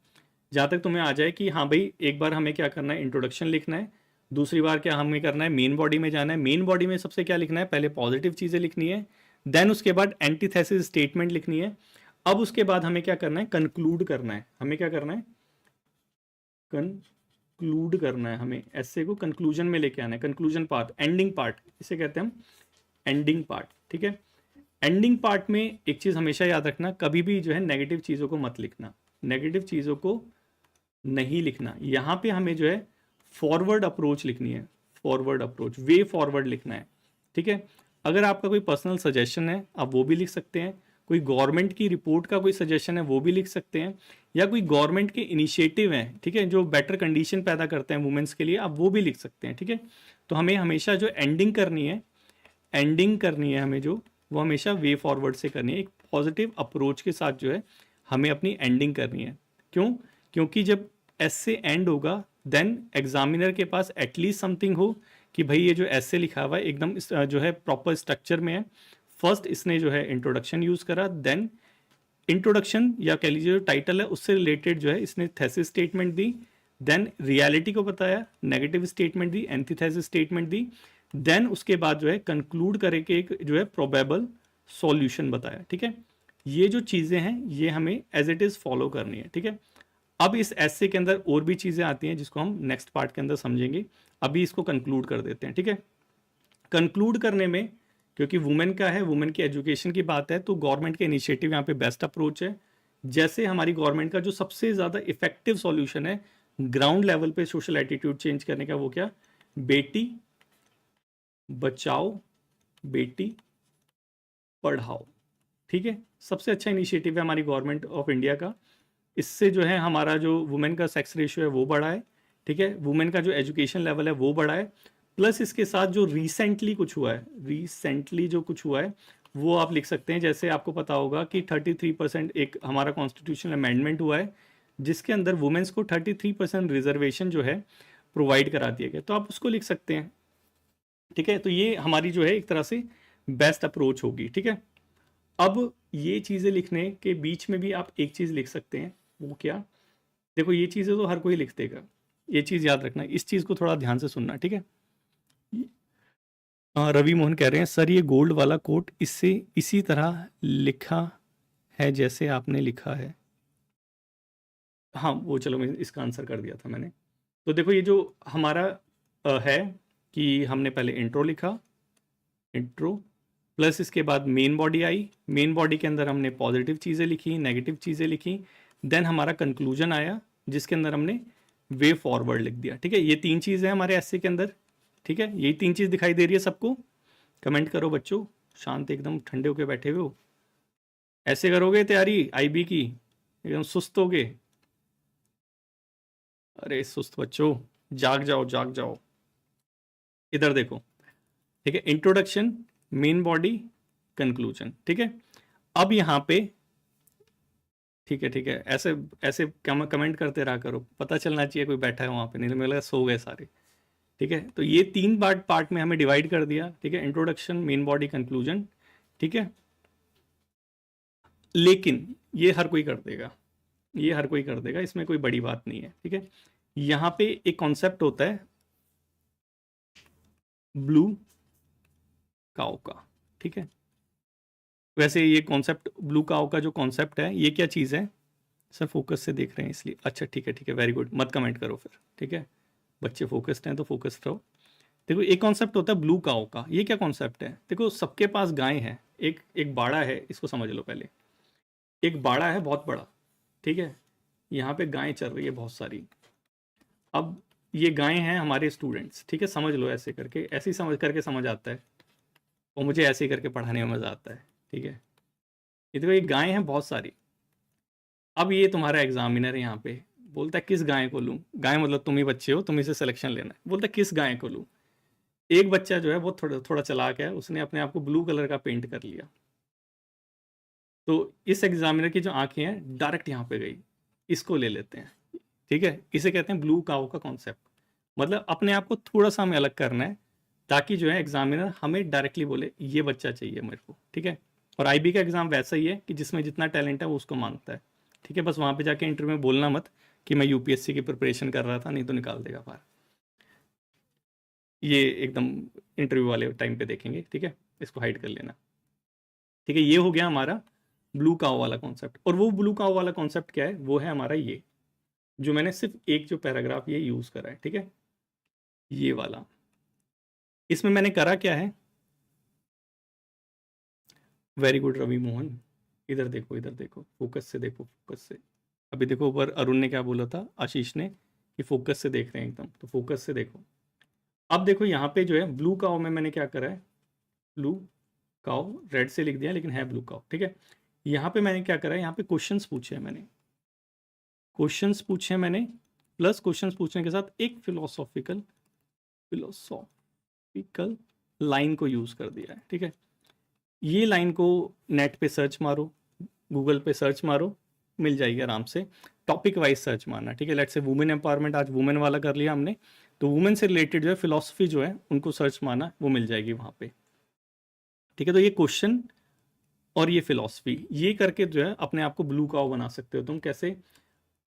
जहाँ तक तुम्हें आ जाए कि हाँ भाई एक बार हमें क्या करना है, इंट्रोडक्शन लिखना है, दूसरी बार क्या हमें करना है, मेन बॉडी में जाना है। मेन बॉडी में सबसे क्या लिखना है, पहले पॉजिटिव चीज़ें लिखनी है, देन उसके बाद एंटीथेसिस स्टेटमेंट लिखनी है। अब उसके बाद हमें क्या करना है, कंक्लूड करना है। हमें क्या करना है, कंक्लूड करना है। हमें ऐसे को कंक्लूजन में लेके आना है, कंक्लूजन पार्ट, एंडिंग पार्ट इसे कहते हैं हम, एंडिंग पार्ट। ठीक है, एंडिंग पार्ट में एक चीज़ हमेशा याद रखना, कभी भी जो है नेगेटिव चीज़ों को मत लिखना, नेगेटिव चीज़ों को नहीं लिखना। यहाँ पे हमें जो है फॉरवर्ड अप्रोच लिखनी है, फॉरवर्ड अप्रोच, वे फॉरवर्ड लिखना है। ठीक है, अगर आपका कोई पर्सनल सजेशन है आप वो भी लिख सकते हैं, कोई गवर्नमेंट की रिपोर्ट का कोई सजेशन है वो भी लिख सकते हैं, या कोई गवर्नमेंट के इनिशिएटिव हैं, ठीक है, जो बेटर कंडीशन पैदा करते हैं वुमेन्स के लिए, आप वो भी लिख सकते हैं। ठीक है, तो हमें हमेशा जो एंडिंग करनी है, एंडिंग करनी है हमें जो, वो हमेशा वे फॉरवर्ड से करनी है, एक पॉजिटिव अप्रोच के साथ जो है हमें अपनी एंडिंग करनी है। क्यों? क्योंकि जब ऐसे एंड होगा देन एग्जामिनर के पास एटलीस्ट समथिंग हो कि भाई ये जो ऐसे लिखा हुआ है एकदम जो है प्रॉपर स्ट्रक्चर में है। फर्स्ट इसने जो है इंट्रोडक्शन यूज़ करा, देन इंट्रोडक्शन या कह लीजिए जो टाइटल है उससे रिलेटेड जो है इसने थेसिस स्टेटमेंट दी, देन रियलिटी को बताया, नेगेटिव स्टेटमेंट दी, एंटीथेसिस स्टेटमेंट दी, देन उसके बाद जो है कंक्लूड करके एक जो है प्रोबेबल सॉल्यूशन बताया। ठीक है, ये जो चीज़ें हैं ये हमें एज इट इज़ फॉलो करनी है। ठीक है, अब इस एसे के अंदर और भी चीज़ें आती हैं जिसको हम नेक्स्ट पार्ट के अंदर समझेंगे, अभी इसको कंक्लूड कर देते हैं। ठीक है, कंक्लूड करने में क्योंकि वुमेन का है, वुमेन की एजुकेशन की बात है, तो गवर्नमेंट के इनिशिएटिव यहाँ पे बेस्ट अप्रोच है। जैसे हमारी गवर्नमेंट का जो सबसे ज़्यादा इफेक्टिव सॉल्यूशन है ग्राउंड लेवल पे सोशल एटीट्यूड चेंज करने का, वो क्या, बेटी बचाओ बेटी पढ़ाओ। ठीक है, सबसे अच्छा इनिशिएटिव है हमारी गवर्नमेंट ऑफ इंडिया का। इससे जो है हमारा जो वुमेन का सेक्स रेशियो है वो बढ़ा है। ठीक है, वुमेन का जो एजुकेशन लेवल है वो बढ़ा है, प्लस इसके साथ जो रिसेंटली कुछ हुआ है, रिसेंटली जो कुछ हुआ है वो आप लिख सकते हैं। जैसे आपको पता होगा कि 33% एक हमारा कॉन्स्टिट्यूशनल अमेंडमेंट हुआ है जिसके अंदर वुमेन्स को 33% रिजर्वेशन जो है प्रोवाइड करा दिया गया, तो आप उसको लिख सकते हैं। ठीक है, तो ये हमारी जो है एक तरह से बेस्ट अप्रोच होगी। ठीक है, अब ये चीज़ें लिखने के बीच में भी आप एक चीज़ लिख सकते हैं, वो क्या, देखो ये चीज़ें तो हर कोई लिख देगा, ये चीज़ याद रखना, इस चीज़ को थोड़ा ध्यान से सुनना। ठीक है, रवि मोहन कह रहे हैं सर ये गोल्ड वाला कोट इससे इसी तरह लिखा है जैसे आपने लिखा है। हाँ वो चलो मैं इसका आंसर कर दिया था मैंने। तो देखो ये जो हमारा है कि हमने पहले इंट्रो लिखा, इंट्रो प्लस इसके बाद मेन बॉडी आई, मेन बॉडी के अंदर हमने पॉजिटिव चीज़ें लिखी, नेगेटिव चीज़ें लिखी, देन हमारा कंक्लूजन आया जिसके अंदर हमने वे फॉरवर्ड लिख दिया। ठीक है, ये तीन चीज़ें हमारे ऐसे के अंदर। ठीक है, यही तीन चीज़ दिखाई दे रही है सबको? कमेंट करो बच्चों, शांत एकदम ठंडे होके बैठे हुए हो। ऐसे करोगे तैयारी आईबी की, एकदम सुस्त होगे? अरे सुस्त बच्चों, जाग जाओ जाग जाओ। इधर देखो, ठीक है, इंट्रोडक्शन, मेन बॉडी, कंक्लूजन। ठीक है, अब यहाँ पे ठीक है, ऐसे ऐसे कमेंट करते रहा करो, पता चलना चाहिए कोई बैठा है वहाँ पे, नहीं तो मुझे लगा सो गए सारे। ठीक है, तो ये तीन पार्ट में हमें डिवाइड कर दिया। ठीक है, इंट्रोडक्शन, मेन बॉडी, कंक्लूजन। ठीक है, लेकिन ये हर कोई कर देगा, ये हर कोई कर देगा, इसमें कोई बड़ी बात नहीं है। ठीक है, यहाँ पे एक कॉन्सेप्ट होता है ब्लू काउ का। ठीक है, वैसे ये कॉन्सेप्ट ब्लू काउ का जो कॉन्सेप्ट है ये क्या चीज़ है सर, फोकस से देख रहे हैं इसलिए, अच्छा ठीक है वेरी गुड, मत कमेंट करो फिर। ठीक है, बच्चे फोकस्ड हैं तो फोकस्ड रहो। देखो एक कॉन्सेप्ट होता है ब्लू काउ का, ये क्या कॉन्सेप्ट है, देखो सबके पास गाय है, एक बाड़ा है, इसको समझ लो पहले, एक बाड़ा है बहुत बड़ा। ठीक है, यहाँ पे गायें चल रही है बहुत सारी। अब ये गायें हैं हमारे स्टूडेंट्स। ठीक है, समझ लो ऐसे करके, ऐसे ही समझ करके समझ आता है, और मुझे ऐसे ही करके पढ़ाने में मज़ा आता है। ठीक है, ये देखो ये गायें हैं बहुत सारी, अब ये तुम्हारा एग्जामिनर यहाँ पे बोलता है किस गाय को लूँ, गाय मतलब तुम ही बच्चे हो, तुम ही से सिलेक्शन लेना है, बोलता है किस गाय को लूँ। एक बच्चा जो है वो थोड़ा थोड़ा चालाक है, उसने अपने आप को ब्लू कलर का पेंट कर लिया। तो इस एग्जामिनर की जो आंखें हैं डायरेक्ट यहाँ पे गई, इसको ले लेते हैं। ठीक है, इसे कहते हैं ब्लू काउ का कॉन्सेप्ट। मतलब अपने आप को थोड़ा सा हमें अलग करना है, ताकि जो है एग्जामिनर हमें डायरेक्टली बोले ये बच्चा चाहिए मेरे को। ठीक है, और आईबी का एग्जाम वैसा ही है कि जिसमें जितना टैलेंट है वो उसको मांगता है। ठीक है, बस वहां पे जाके इंटरव्यू में बोलना मत कि मैं यूपीएससी की प्रिपरेशन कर रहा था, नहीं तो निकाल देगा बाहर। ये एकदम इंटरव्यू वाले टाइम पे देखेंगे। ठीक है, इसको हाइड कर लेना। ठीक है, ये हो गया हमारा ब्लू काउ वाला कॉन्सेप्ट। और वो ब्लू काउ वाला कॉन्सेप्ट क्या है, वो है हमारा ये जो मैंने सिर्फ एक जो पैराग्राफ ये यूज करा है। ठीक है, ये वाला। इसमें मैंने करा क्या है, वेरी गुड रवि मोहन, इधर देखो, इधर देखो, फोकस से देखो, फोकस से। अभी देखो ऊपर अरुण ने क्या बोला था, आशीष ने, कि फोकस से देख रहे हैं एकदम, तो फोकस से देखो। अब देखो यहाँ पे जो है ब्लू काउ में मैंने क्या करा है, ब्लू काउ रेड से लिख दिया लेकिन है ब्लू काउ। ठीक है, यहाँ पे मैंने क्या करा है, यहाँ पे क्वेश्चंस पूछे हैं मैंने, क्वेश्चंस पूछे हैं मैंने, प्लस क्वेश्चंस पूछने के साथ एक फिलोसॉफिकल लाइन को यूज कर दिया है। ठीक है, ये लाइन को नेट पे सर्च मारो, गूगल पे सर्च मारो, मिल जाएगी आराम से। टॉपिक वाइज सर्च मारना। ठीक है, लेट्स से वुमेन एम्पावरमेंट, आज वुमेन वाला कर लिया हमने, तो वुमेन से रिलेटेड जो है फिलोसफी जो है उनको सर्च मारना, वो मिल जाएगी वहां पे। ठीक है, तो ये क्वेश्चन और ये फिलोसफी, ये करके जो है अपने आप को ब्लू काउ बना सकते हो तुम। कैसे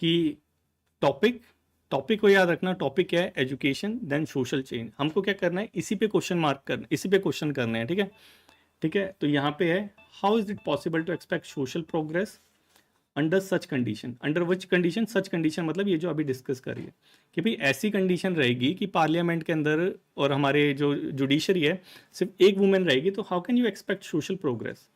कि टॉपिक, टॉपिक को याद रखना, टॉपिक क्या है, एजुकेशन, देन सोशल चेंज। हमको क्या करना है, इसी पे क्वेश्चन मार्क करना, इसी पे क्वेश्चन करने हैं। ठीक है, ठीक है, तो यहाँ पे है, how is it possible to expect social progress under such condition. Under which condition, such condition मतलब ये जो अभी डिस्कस करिए कि भाई ऐसी कंडीशन रहेगी कि पार्लियामेंट के अंदर और हमारे जो जुडिशरी है सिर्फ एक वुमेन रहेगी, तो how can you expect social progress.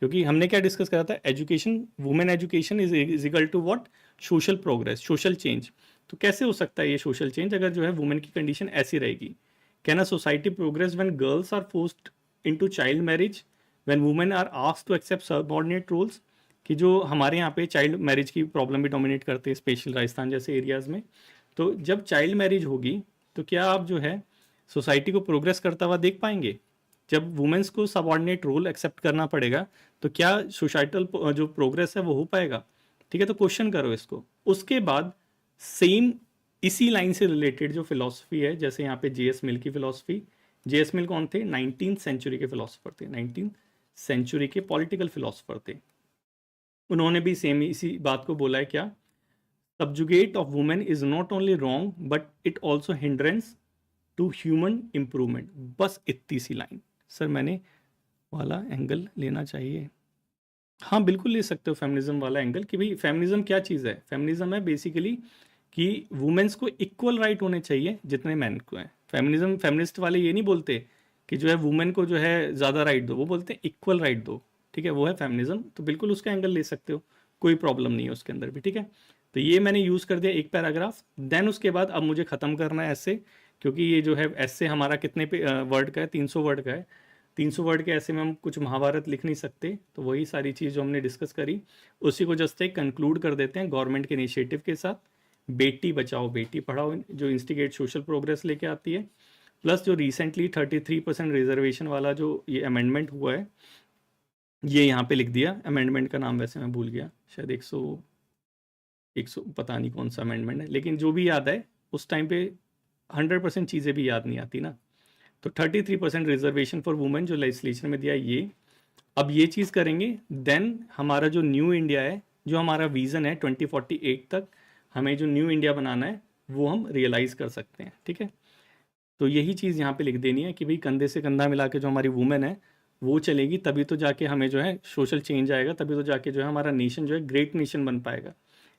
क्योंकि हमने क्या डिस्कस करा था, education, women education is equal to what, social progress, social change. तो कैसे हो सकता है ये सोशल चेंज अगर जो है वुमेन की कंडीशन ऐसी रहेगी। Can a society progress when girls are forced into child marriage, when women are asked to accept subordinate roles. कि जो हमारे यहाँ पे चाइल्ड मैरिज की प्रॉब्लम भी डोमिनेट करते हैं, स्पेशल राजस्थान जैसे एरियाज़ में। तो जब चाइल्ड मैरिज होगी तो क्या आप जो है सोसाइटी को प्रोग्रेस करता हुआ देख पाएंगे। जब वुमेन्स को सबऑर्डिनेट रोल एक्सेप्ट करना पड़ेगा तो क्या सोसाइटल जो प्रोग्रेस है वो हो पाएगा। ठीक है, तो क्वेश्चन करो इसको। उसके बाद सेम इसी लाइन से रिलेटेड जो फिलोसफी है, जैसे यहाँ पे जेएस मिल की फिलोसफी। जेएस मिल कौन थे, 19th सेंचुरी के फिलोसफर थे, 19th सेंचुरी के पॉलिटिकल फिलोसफर थे। उन्होंने भी सेम इसी बात को बोला है, क्या, subjugate of women is not only wrong but it also hindrance to human improvement. बस इतनी सी लाइन। सर मैंने वाला एंगल लेना चाहिए, हाँ बिल्कुल ले सकते हो फेमिनिज्म वाला एंगल। कि भाई फेमिनिज्म क्या चीज़ है, फेमिनिज्म है बेसिकली कि वुमेन्स को इक्वल राइट होने चाहिए जितने मैन को हैं। फेमिनिज्म, फेमिनिस्ट वाले ये नहीं बोलते कि जो है वुमेन को जो है ज़्यादा राइट दो, वो बोलते हैं इक्वल राइट दो। ठीक है, वो है फेमिनिज्म, तो बिल्कुल उसका एंगल ले सकते हो, कोई प्रॉब्लम नहीं है उसके अंदर भी। ठीक है, तो ये मैंने यूज़ कर दिया एक पैराग्राफ। देन उसके बाद अब मुझे ख़त्म करना है ऐसे, क्योंकि ये जो है ऐसे हमारा कितने पे वर्ड का है, 300 वर्ड का है। 300 वर्ड के ऐसे में हम कुछ महाभारत लिख नहीं सकते, तो वही सारी चीज़ जो हमने डिस्कस करी उसी को जस्ट एक कंक्लूड कर देते हैं गवर्नमेंट के इनिशिएटिव के साथ। बेटी बचाओ बेटी पढ़ाओ जो इंस्टिगेट सोशल प्रोग्रेस लेके आती है, प्लस जो रिसेंटली 33% रिजर्वेशन वाला जो ये अमेंडमेंट हुआ है, ये यहाँ पे लिख दिया। अमेंडमेंट का नाम वैसे मैं भूल गया, शायद 100 पता नहीं कौन सा अमेंडमेंट है, लेकिन जो भी याद है उस टाइम पे 100% चीज़ें भी याद नहीं आती ना। तो 33% रिजर्वेशन फॉर वुमेन जो लेजिस्लेशन में दिया ये, अब ये चीज़ करेंगे। देन हमारा जो न्यू इंडिया है, जो हमारा विज़न है 2048 तक, हमें जो न्यू इंडिया बनाना है वो हम रियलाइज़ कर सकते हैं। ठीक है, तो यही चीज़ यहाँ पे लिख देनी है कि भाई कंधे से कंधा मिला के जो हमारी वुमेन है वो चलेगी, तभी तो जाके हमें जो है सोशल चेंज आएगा, तभी तो जाके जो है हमारा नेशन जो है ग्रेट नेशन बन पाएगा।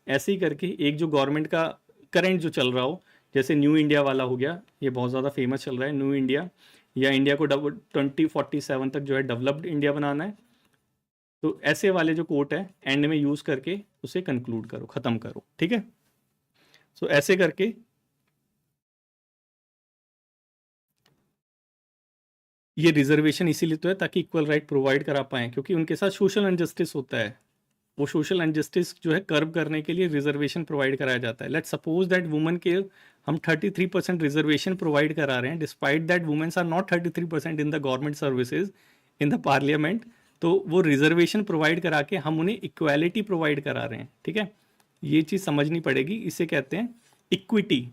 ऐसे ही करके एक जो गवर्नमेंट का करंट जो चल रहा हो, जैसे न्यू इंडिया वाला हो गया, ये बहुत ज़्यादा फेमस चल रहा है न्यू इंडिया, या इंडिया को 2047 तक जो है डेवलप्ड इंडिया बनाना है। तो ऐसे वाले जो कोट है एंड में यूज़ करके उसे कंक्लूड करो, ख़त्म करो। ठीक है, सो ऐसे करके ये रिजर्वेशन इसीलिए तो है ताकि इक्वल राइट प्रोवाइड करा पाएँ, क्योंकि उनके साथ सोशल इनजस्टिस होता है। वो सोशल अनजस्टिस जो है कर्व करने के लिए रिजर्वेशन प्रोवाइड कराया जाता है। लेट्स सपोज दैट वुमेन के हम 33% रिजर्वेशन प्रोवाइड करा रहे हैं, despite that women's are not 33% in the government services in the parliament. तो वो रिजर्वेशन प्रोवाइड करा के हम उन्हें इक्वालिटी प्रोवाइड करा रहे हैं, ठीक है। ये चीज़ समझनी पड़ेगी, इसे कहते हैं इक्विटी।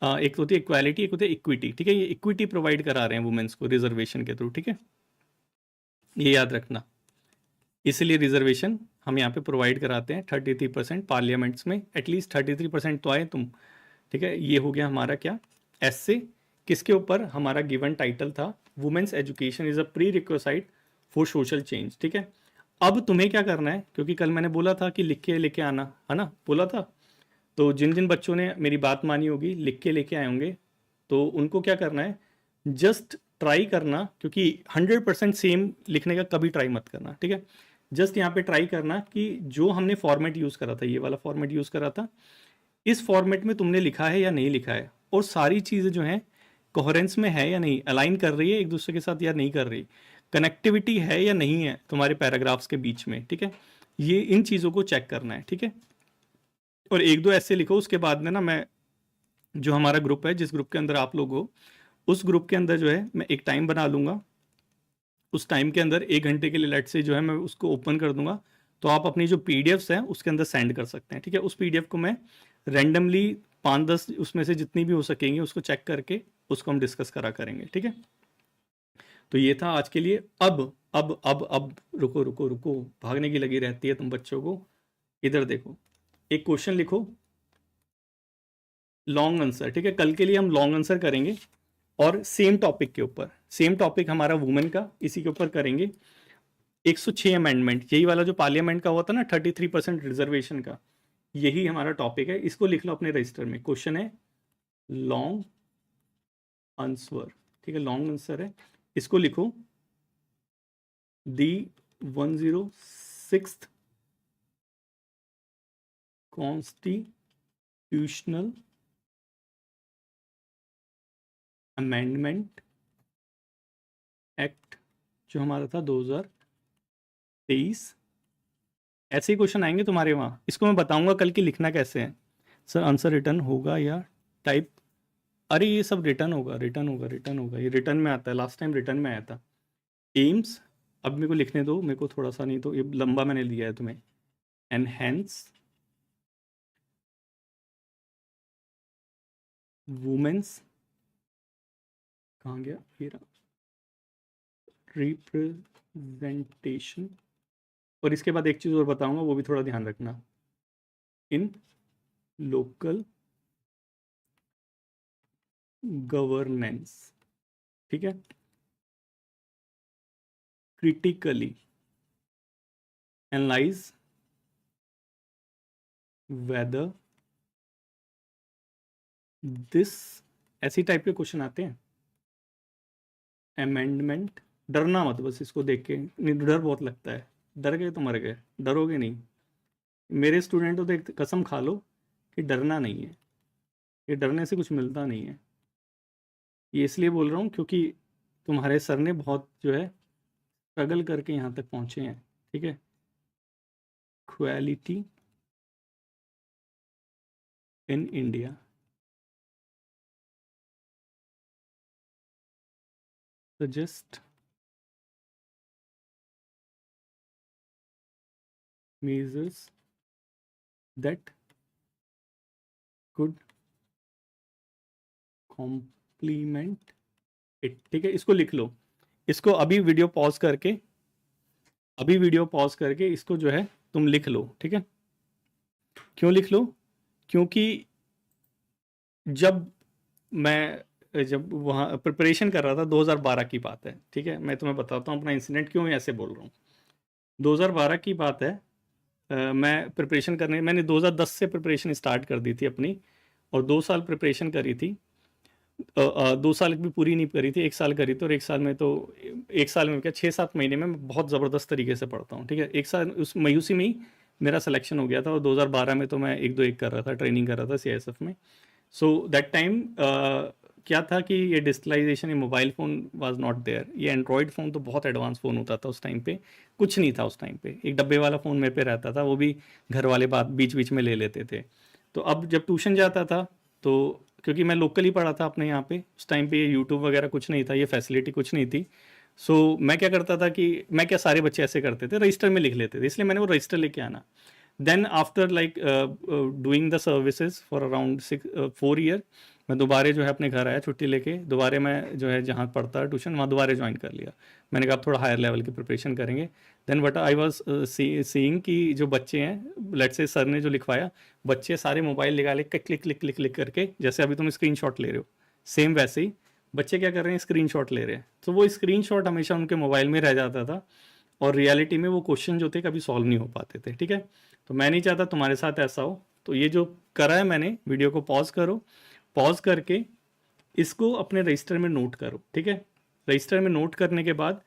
एक होती है इक्वालिटी, एक होती है इक्विटी, ठीक है। ये इक्विटी प्रोवाइड करा रहे हैं वुमेन्स को रिजर्वेशन के थ्रू, ठीक है, ये याद रखना। इसलिए रिजर्वेशन हम यहाँ पे प्रोवाइड कराते हैं 33%। पार्लियामेंट्स में एटलीस्ट 33% तो आए तुम, ठीक है। ये हो गया हमारा क्या, ऐसे किसके ऊपर हमारा गिवन टाइटल था, women's education is a prerequisite for social change, ठीक है। अब तुम्हें क्या करना है, क्योंकि कल मैंने बोला था कि लिख के लेके आना, है ना, बोला था। तो जिन जिन बच्चों ने मेरी बात मानी होगी, लिख के लेके आए होंगे, तो उनको क्या करना है, जस्ट ट्राई करना, क्योंकि 100% सेम लिखने का कभी ट्राई मत करना, ठीक है। जस्ट यहाँ पे ट्राई करना कि जो हमने फॉर्मेट यूज़ करा था, ये वाला फॉर्मेट यूज़ करा था, इस फॉर्मेट में तुमने लिखा है या नहीं लिखा है, और सारी चीज़ें जो हैं कोहेरेंस में है या नहीं, अलाइन कर रही है एक दूसरे के साथ या नहीं कर रही, कनेक्टिविटी है या नहीं है तुम्हारे पैराग्राफ्स के बीच में, ठीक है। ये इन चीज़ों को चेक करना है, ठीक है। और एक दो ऐसे लिखो, उसके बाद में ना मैं जो हमारा ग्रुप है, जिस ग्रुप के अंदर आप लोग हो, उस ग्रुप के अंदर जो है मैं एक टाइम बना लूँगा, उस टाइम के अंदर 1 घंटे के लिए लेट से जो है मैं उसको ओपन कर दूंगा, तो आप अपनी जो पीडीएफ्स हैं उसके अंदर सेंड कर सकते हैं, ठीक है। उस पीडीएफ को मैं रैंडमली 5-10 उसमें से जितनी भी हो सकेंगी उसको चेक करके उसको हम डिस्कस करा करेंगे, ठीक है। तो ये था आज के लिए। अब रुको रुको रुको, भागने की लगी रहती है तुम बच्चों को। इधर देखो, एक क्वेश्चन लिखो, लॉन्ग आंसर, ठीक है। कल के लिए हम लॉन्ग आंसर करेंगे और सेम टॉपिक के ऊपर, सेम टॉपिक हमारा वुमेन का, इसी के ऊपर करेंगे। 106 अमेंडमेंट, यही वाला जो पार्लियामेंट का हुआ था ना 33% रिजर्वेशन का, यही हमारा टॉपिक है। इसको लिख लो अपने रजिस्टर में। क्वेश्चन है लॉन्ग आंसर, ठीक है, लॉन्ग आंसर है, इसको लिखो। दी 106th कॉन्स्टिट्यूशनल अमेंडमेंट एक्ट जो हमारा था 2023, ऐसे ही क्वेश्चन आएंगे तुम्हारे वहाँ। इसको मैं बताऊंगा कल की लिखना कैसे है। सर आंसर रिटर्न होगा या टाइप, अरे ये सब रिटर्न होगा, रिटर्न होगा, रिटर्न होगा, ये रिटर्न में आता है, लास्ट टाइम रिटर्न में आया था। एम्स, अब मेरे को लिखने दो, मेरे को थोड़ा सा, नहीं तो ये लंबा मैंने लिया है तुम्हें। एनहेंस वुमेन्स, कहाँ गया ये रहा, रिप्रेजेंटेशन, और इसके बाद एक चीज़ और बताऊंगा, वो भी थोड़ा ध्यान रखना, इन लोकल गवर्नेंस, ठीक है। क्रिटिकली एनालाइज वेदर दिस, ऐसी टाइप के क्वेश्चन आते हैं। अमेंडमेंट, डरना मत बस इसको देख के, नहीं डर बहुत लगता है, डर गए तो मर गए, डरोगे नहीं। मेरे स्टूडेंट तो देख कसम खा लो कि डरना नहीं है, ये डरने से कुछ मिलता नहीं है। ये इसलिए बोल रहा हूँ क्योंकि तुम्हारे सर ने बहुत जो है स्ट्रगल करके यहाँ तक पहुँचे हैं, ठीक है। Quality in India, suggest measures that could complement it, ठीक है। इसको लिख लो, इसको अभी वीडियो पॉज करके, अभी वीडियो पॉज करके इसको जो है तुम लिख लो, ठीक है। क्यों लिख लो, क्योंकि जब वहाँ प्रिपरेशन कर रहा था, 2012 की बात है, ठीक है। मैं तुम्हें बताता हूँ अपना इंसिडेंट, क्यों ऐसे बोल रहा हूँ। 2012 की बात है, मैं प्रिपरेशन करने, मैंने 2010 से प्रिपरेशन स्टार्ट कर दी थी अपनी, और 2 साल प्रिपरेशन करी थी। 2 साल भी पूरी नहीं करी थी, 1 साल करी थी, और 1 साल में तो 1 साल में क्या 6-7 महीने में मैं बहुत ज़बरदस्त तरीके से पढ़ता हूँ, ठीक है। 1 साल उस मायूसी में ही मेरा सिलेक्शन हो गया था, और 2012 में तो मैं 1-2 कर रहा था, ट्रेनिंग कर रहा था CISF में। सो दैट टाइम क्या था कि ये डिजिटलाइजेशन, ये mobile phone was not there, ये एंड्रॉयड फ़ोन तो बहुत एडवांस फ़ोन होता था उस टाइम पे, कुछ नहीं था उस टाइम पे, एक डब्बे वाला फ़ोन मेरे पे रहता था, वो भी घर वाले बात बीच बीच में ले लेते थे। तो अब जब ट्यूशन जाता था तो क्योंकि मैं लोकल ही पढ़ा था अपने यहाँ पे, उस टाइम पे ये यूट्यूब वगैरह कुछ नहीं था, ये फैसिलिटी कुछ नहीं थी। सो मैं क्या करता था कि मैं क्या, सारे बच्चे ऐसे करते थे, रजिस्टर में लिख लेते थे, इसलिए मैंने वो रजिस्टर लेके आना। Then after like doing the services for around 4 year, मैं दोबारा जो है अपने घर आया छुट्टी लेके, दोबारा मैं जो है जहाँ पढ़ता है ट्यूशन वहाँ दोबारा ज्वाइन कर लिया। मैंने कहा अब थोड़ा हायर लेवल की प्रिपरेशन करेंगे। Then but I was seeing कि जो बच्चे हैं, लेट से सर ने जो लिखवाया, बच्चे सारे मोबाइल निकाले click click click click click करके, जैसे अभी तुम स्क्रीनशॉट ले रहे हो, सेम वैसे ही बच्चे क्या कर रहे हैं, स्क्रीनशॉट ले रहे हैं। तो वो स्क्रीनशॉट हमेशा उनके मोबाइल में रह जाता था, और रियलिटी में वो क्वेश्चन जो थे कभी सॉल्व नहीं हो पाते थे। ठीक है, तो मैं नहीं चाहता तुम्हारे साथ ऐसा हो। तो ये जो करा है मैंने, वीडियो को पॉज करो, पॉज करके इसको अपने रजिस्टर में नोट करो। ठीक है, रजिस्टर में नोट करने के बाद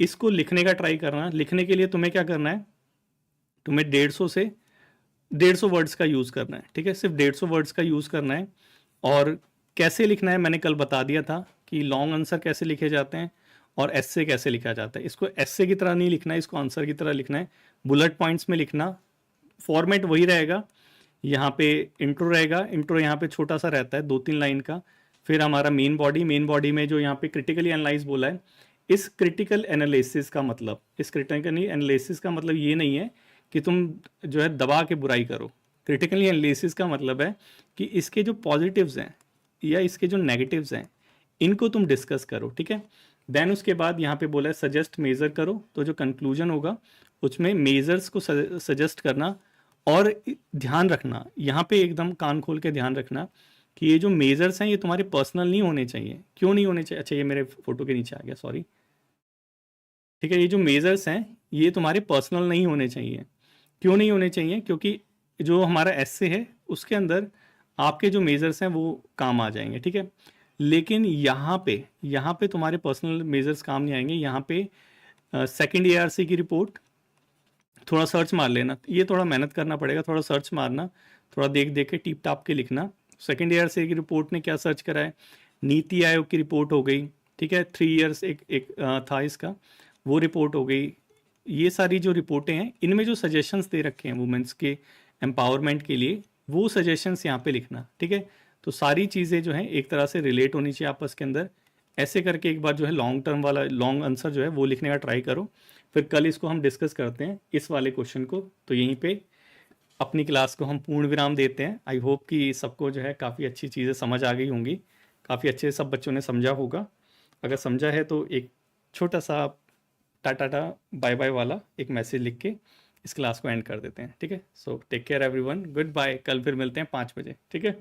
इसको लिखने का ट्राई करना। लिखने के लिए तुम्हें क्या करना है, तुम्हें 150 से 150 वर्ड्स का यूज़ करना है। ठीक है, सिर्फ 150 वर्ड्स का यूज़ करना है। और कैसे लिखना है मैंने कल बता दिया था कि लॉन्ग आंसर कैसे लिखे जाते हैं और एस्से कैसे लिखा जाता है। इसको एस्से की तरह नहीं लिखना है, इसको आंसर की तरह लिखना है, बुलेट पॉइंट्स में लिखना। फॉर्मेट वही रहेगा, यहाँ पे इंट्रो रहेगा, इंट्रो यहाँ पे छोटा सा रहता है 2-3 लाइन का। फिर हमारा मेन बॉडी, मेन बॉडी में जो यहाँ पे क्रिटिकली एनालाइज बोला है, इस क्रिटिकल एनालिसिस का मतलब, इस क्रिटिकल एनालिसिस का मतलब ये नहीं है कि तुम जो है दबा के बुराई करो। क्रिटिकली एनालिसिस का मतलब है कि इसके जो पॉजिटिव्स हैं या इसके जो नेगेटिव्स हैं, इनको तुम डिस्कस करो। ठीक है, देन उसके बाद यहाँ पे बोला है सजेस्ट मेज़र करो, तो जो कंक्लूजन होगा उसमें मेजर्स को सजेस्ट करना। और ध्यान रखना, यहाँ पे एकदम कान खोल के ध्यान रखना कि ये जो मेजर्स हैं ये तुम्हारे पर्सनल नहीं होने चाहिए। क्यों नहीं होने चाहिए? अच्छा, ये मेरे फोटो के नीचे आ गया, सॉरी। ठीक है, ये जो मेजर्स हैं ये तुम्हारे पर्सनल नहीं होने चाहिए। क्यों नहीं होने चाहिए? क्योंकि जो हमारा एस्से है उसके अंदर आपके जो मेजर्स हैं वो काम आ जाएंगे। ठीक है, लेकिन यहाँ पे तुम्हारे पर्सनल मेजर्स काम नहीं आएंगे। यहाँ पे सेकेंड ARC की रिपोर्ट थोड़ा सर्च मार लेना, ये थोड़ा मेहनत करना पड़ेगा, थोड़ा सर्च मारना, थोड़ा देख देख के टीप टाप के लिखना। सेकेंड ARC की रिपोर्ट ने क्या सर्च करा है, नीति आयोग की रिपोर्ट हो गई। ठीक है, 3 इयर्स एक था इसका, वो रिपोर्ट हो गई। ये सारी जो रिपोर्टें हैं इनमें जो सजेशंस दे रखे हैं वुमेंस के एम्पावरमेंट के लिए, वो सजेशंस यहाँ पे लिखना। ठीक है, तो सारी चीज़ें जो हैं एक तरह से रिलेट होनी चाहिए आपस के अंदर। ऐसे करके एक बार जो है लॉन्ग टर्म वाला लॉन्ग आंसर जो है वो लिखने का ट्राई करो। फिर कल इसको हम डिस्कस करते हैं इस वाले क्वेश्चन को। तो यहीं पे अपनी क्लास को हम पूर्ण विराम देते हैं। आई होप कि सबको जो है काफ़ी अच्छी चीज़ें समझ आ गई होंगी, काफ़ी अच्छे सब बच्चों ने समझा होगा। अगर समझा है तो एक छोटा सा टाटा बाय बाय वाला एक मैसेज लिख के इस क्लास को एंड कर देते हैं। ठीक है, so take care everyone, goodbye. कल फिर मिलते हैं 5 बजे। ठीक है।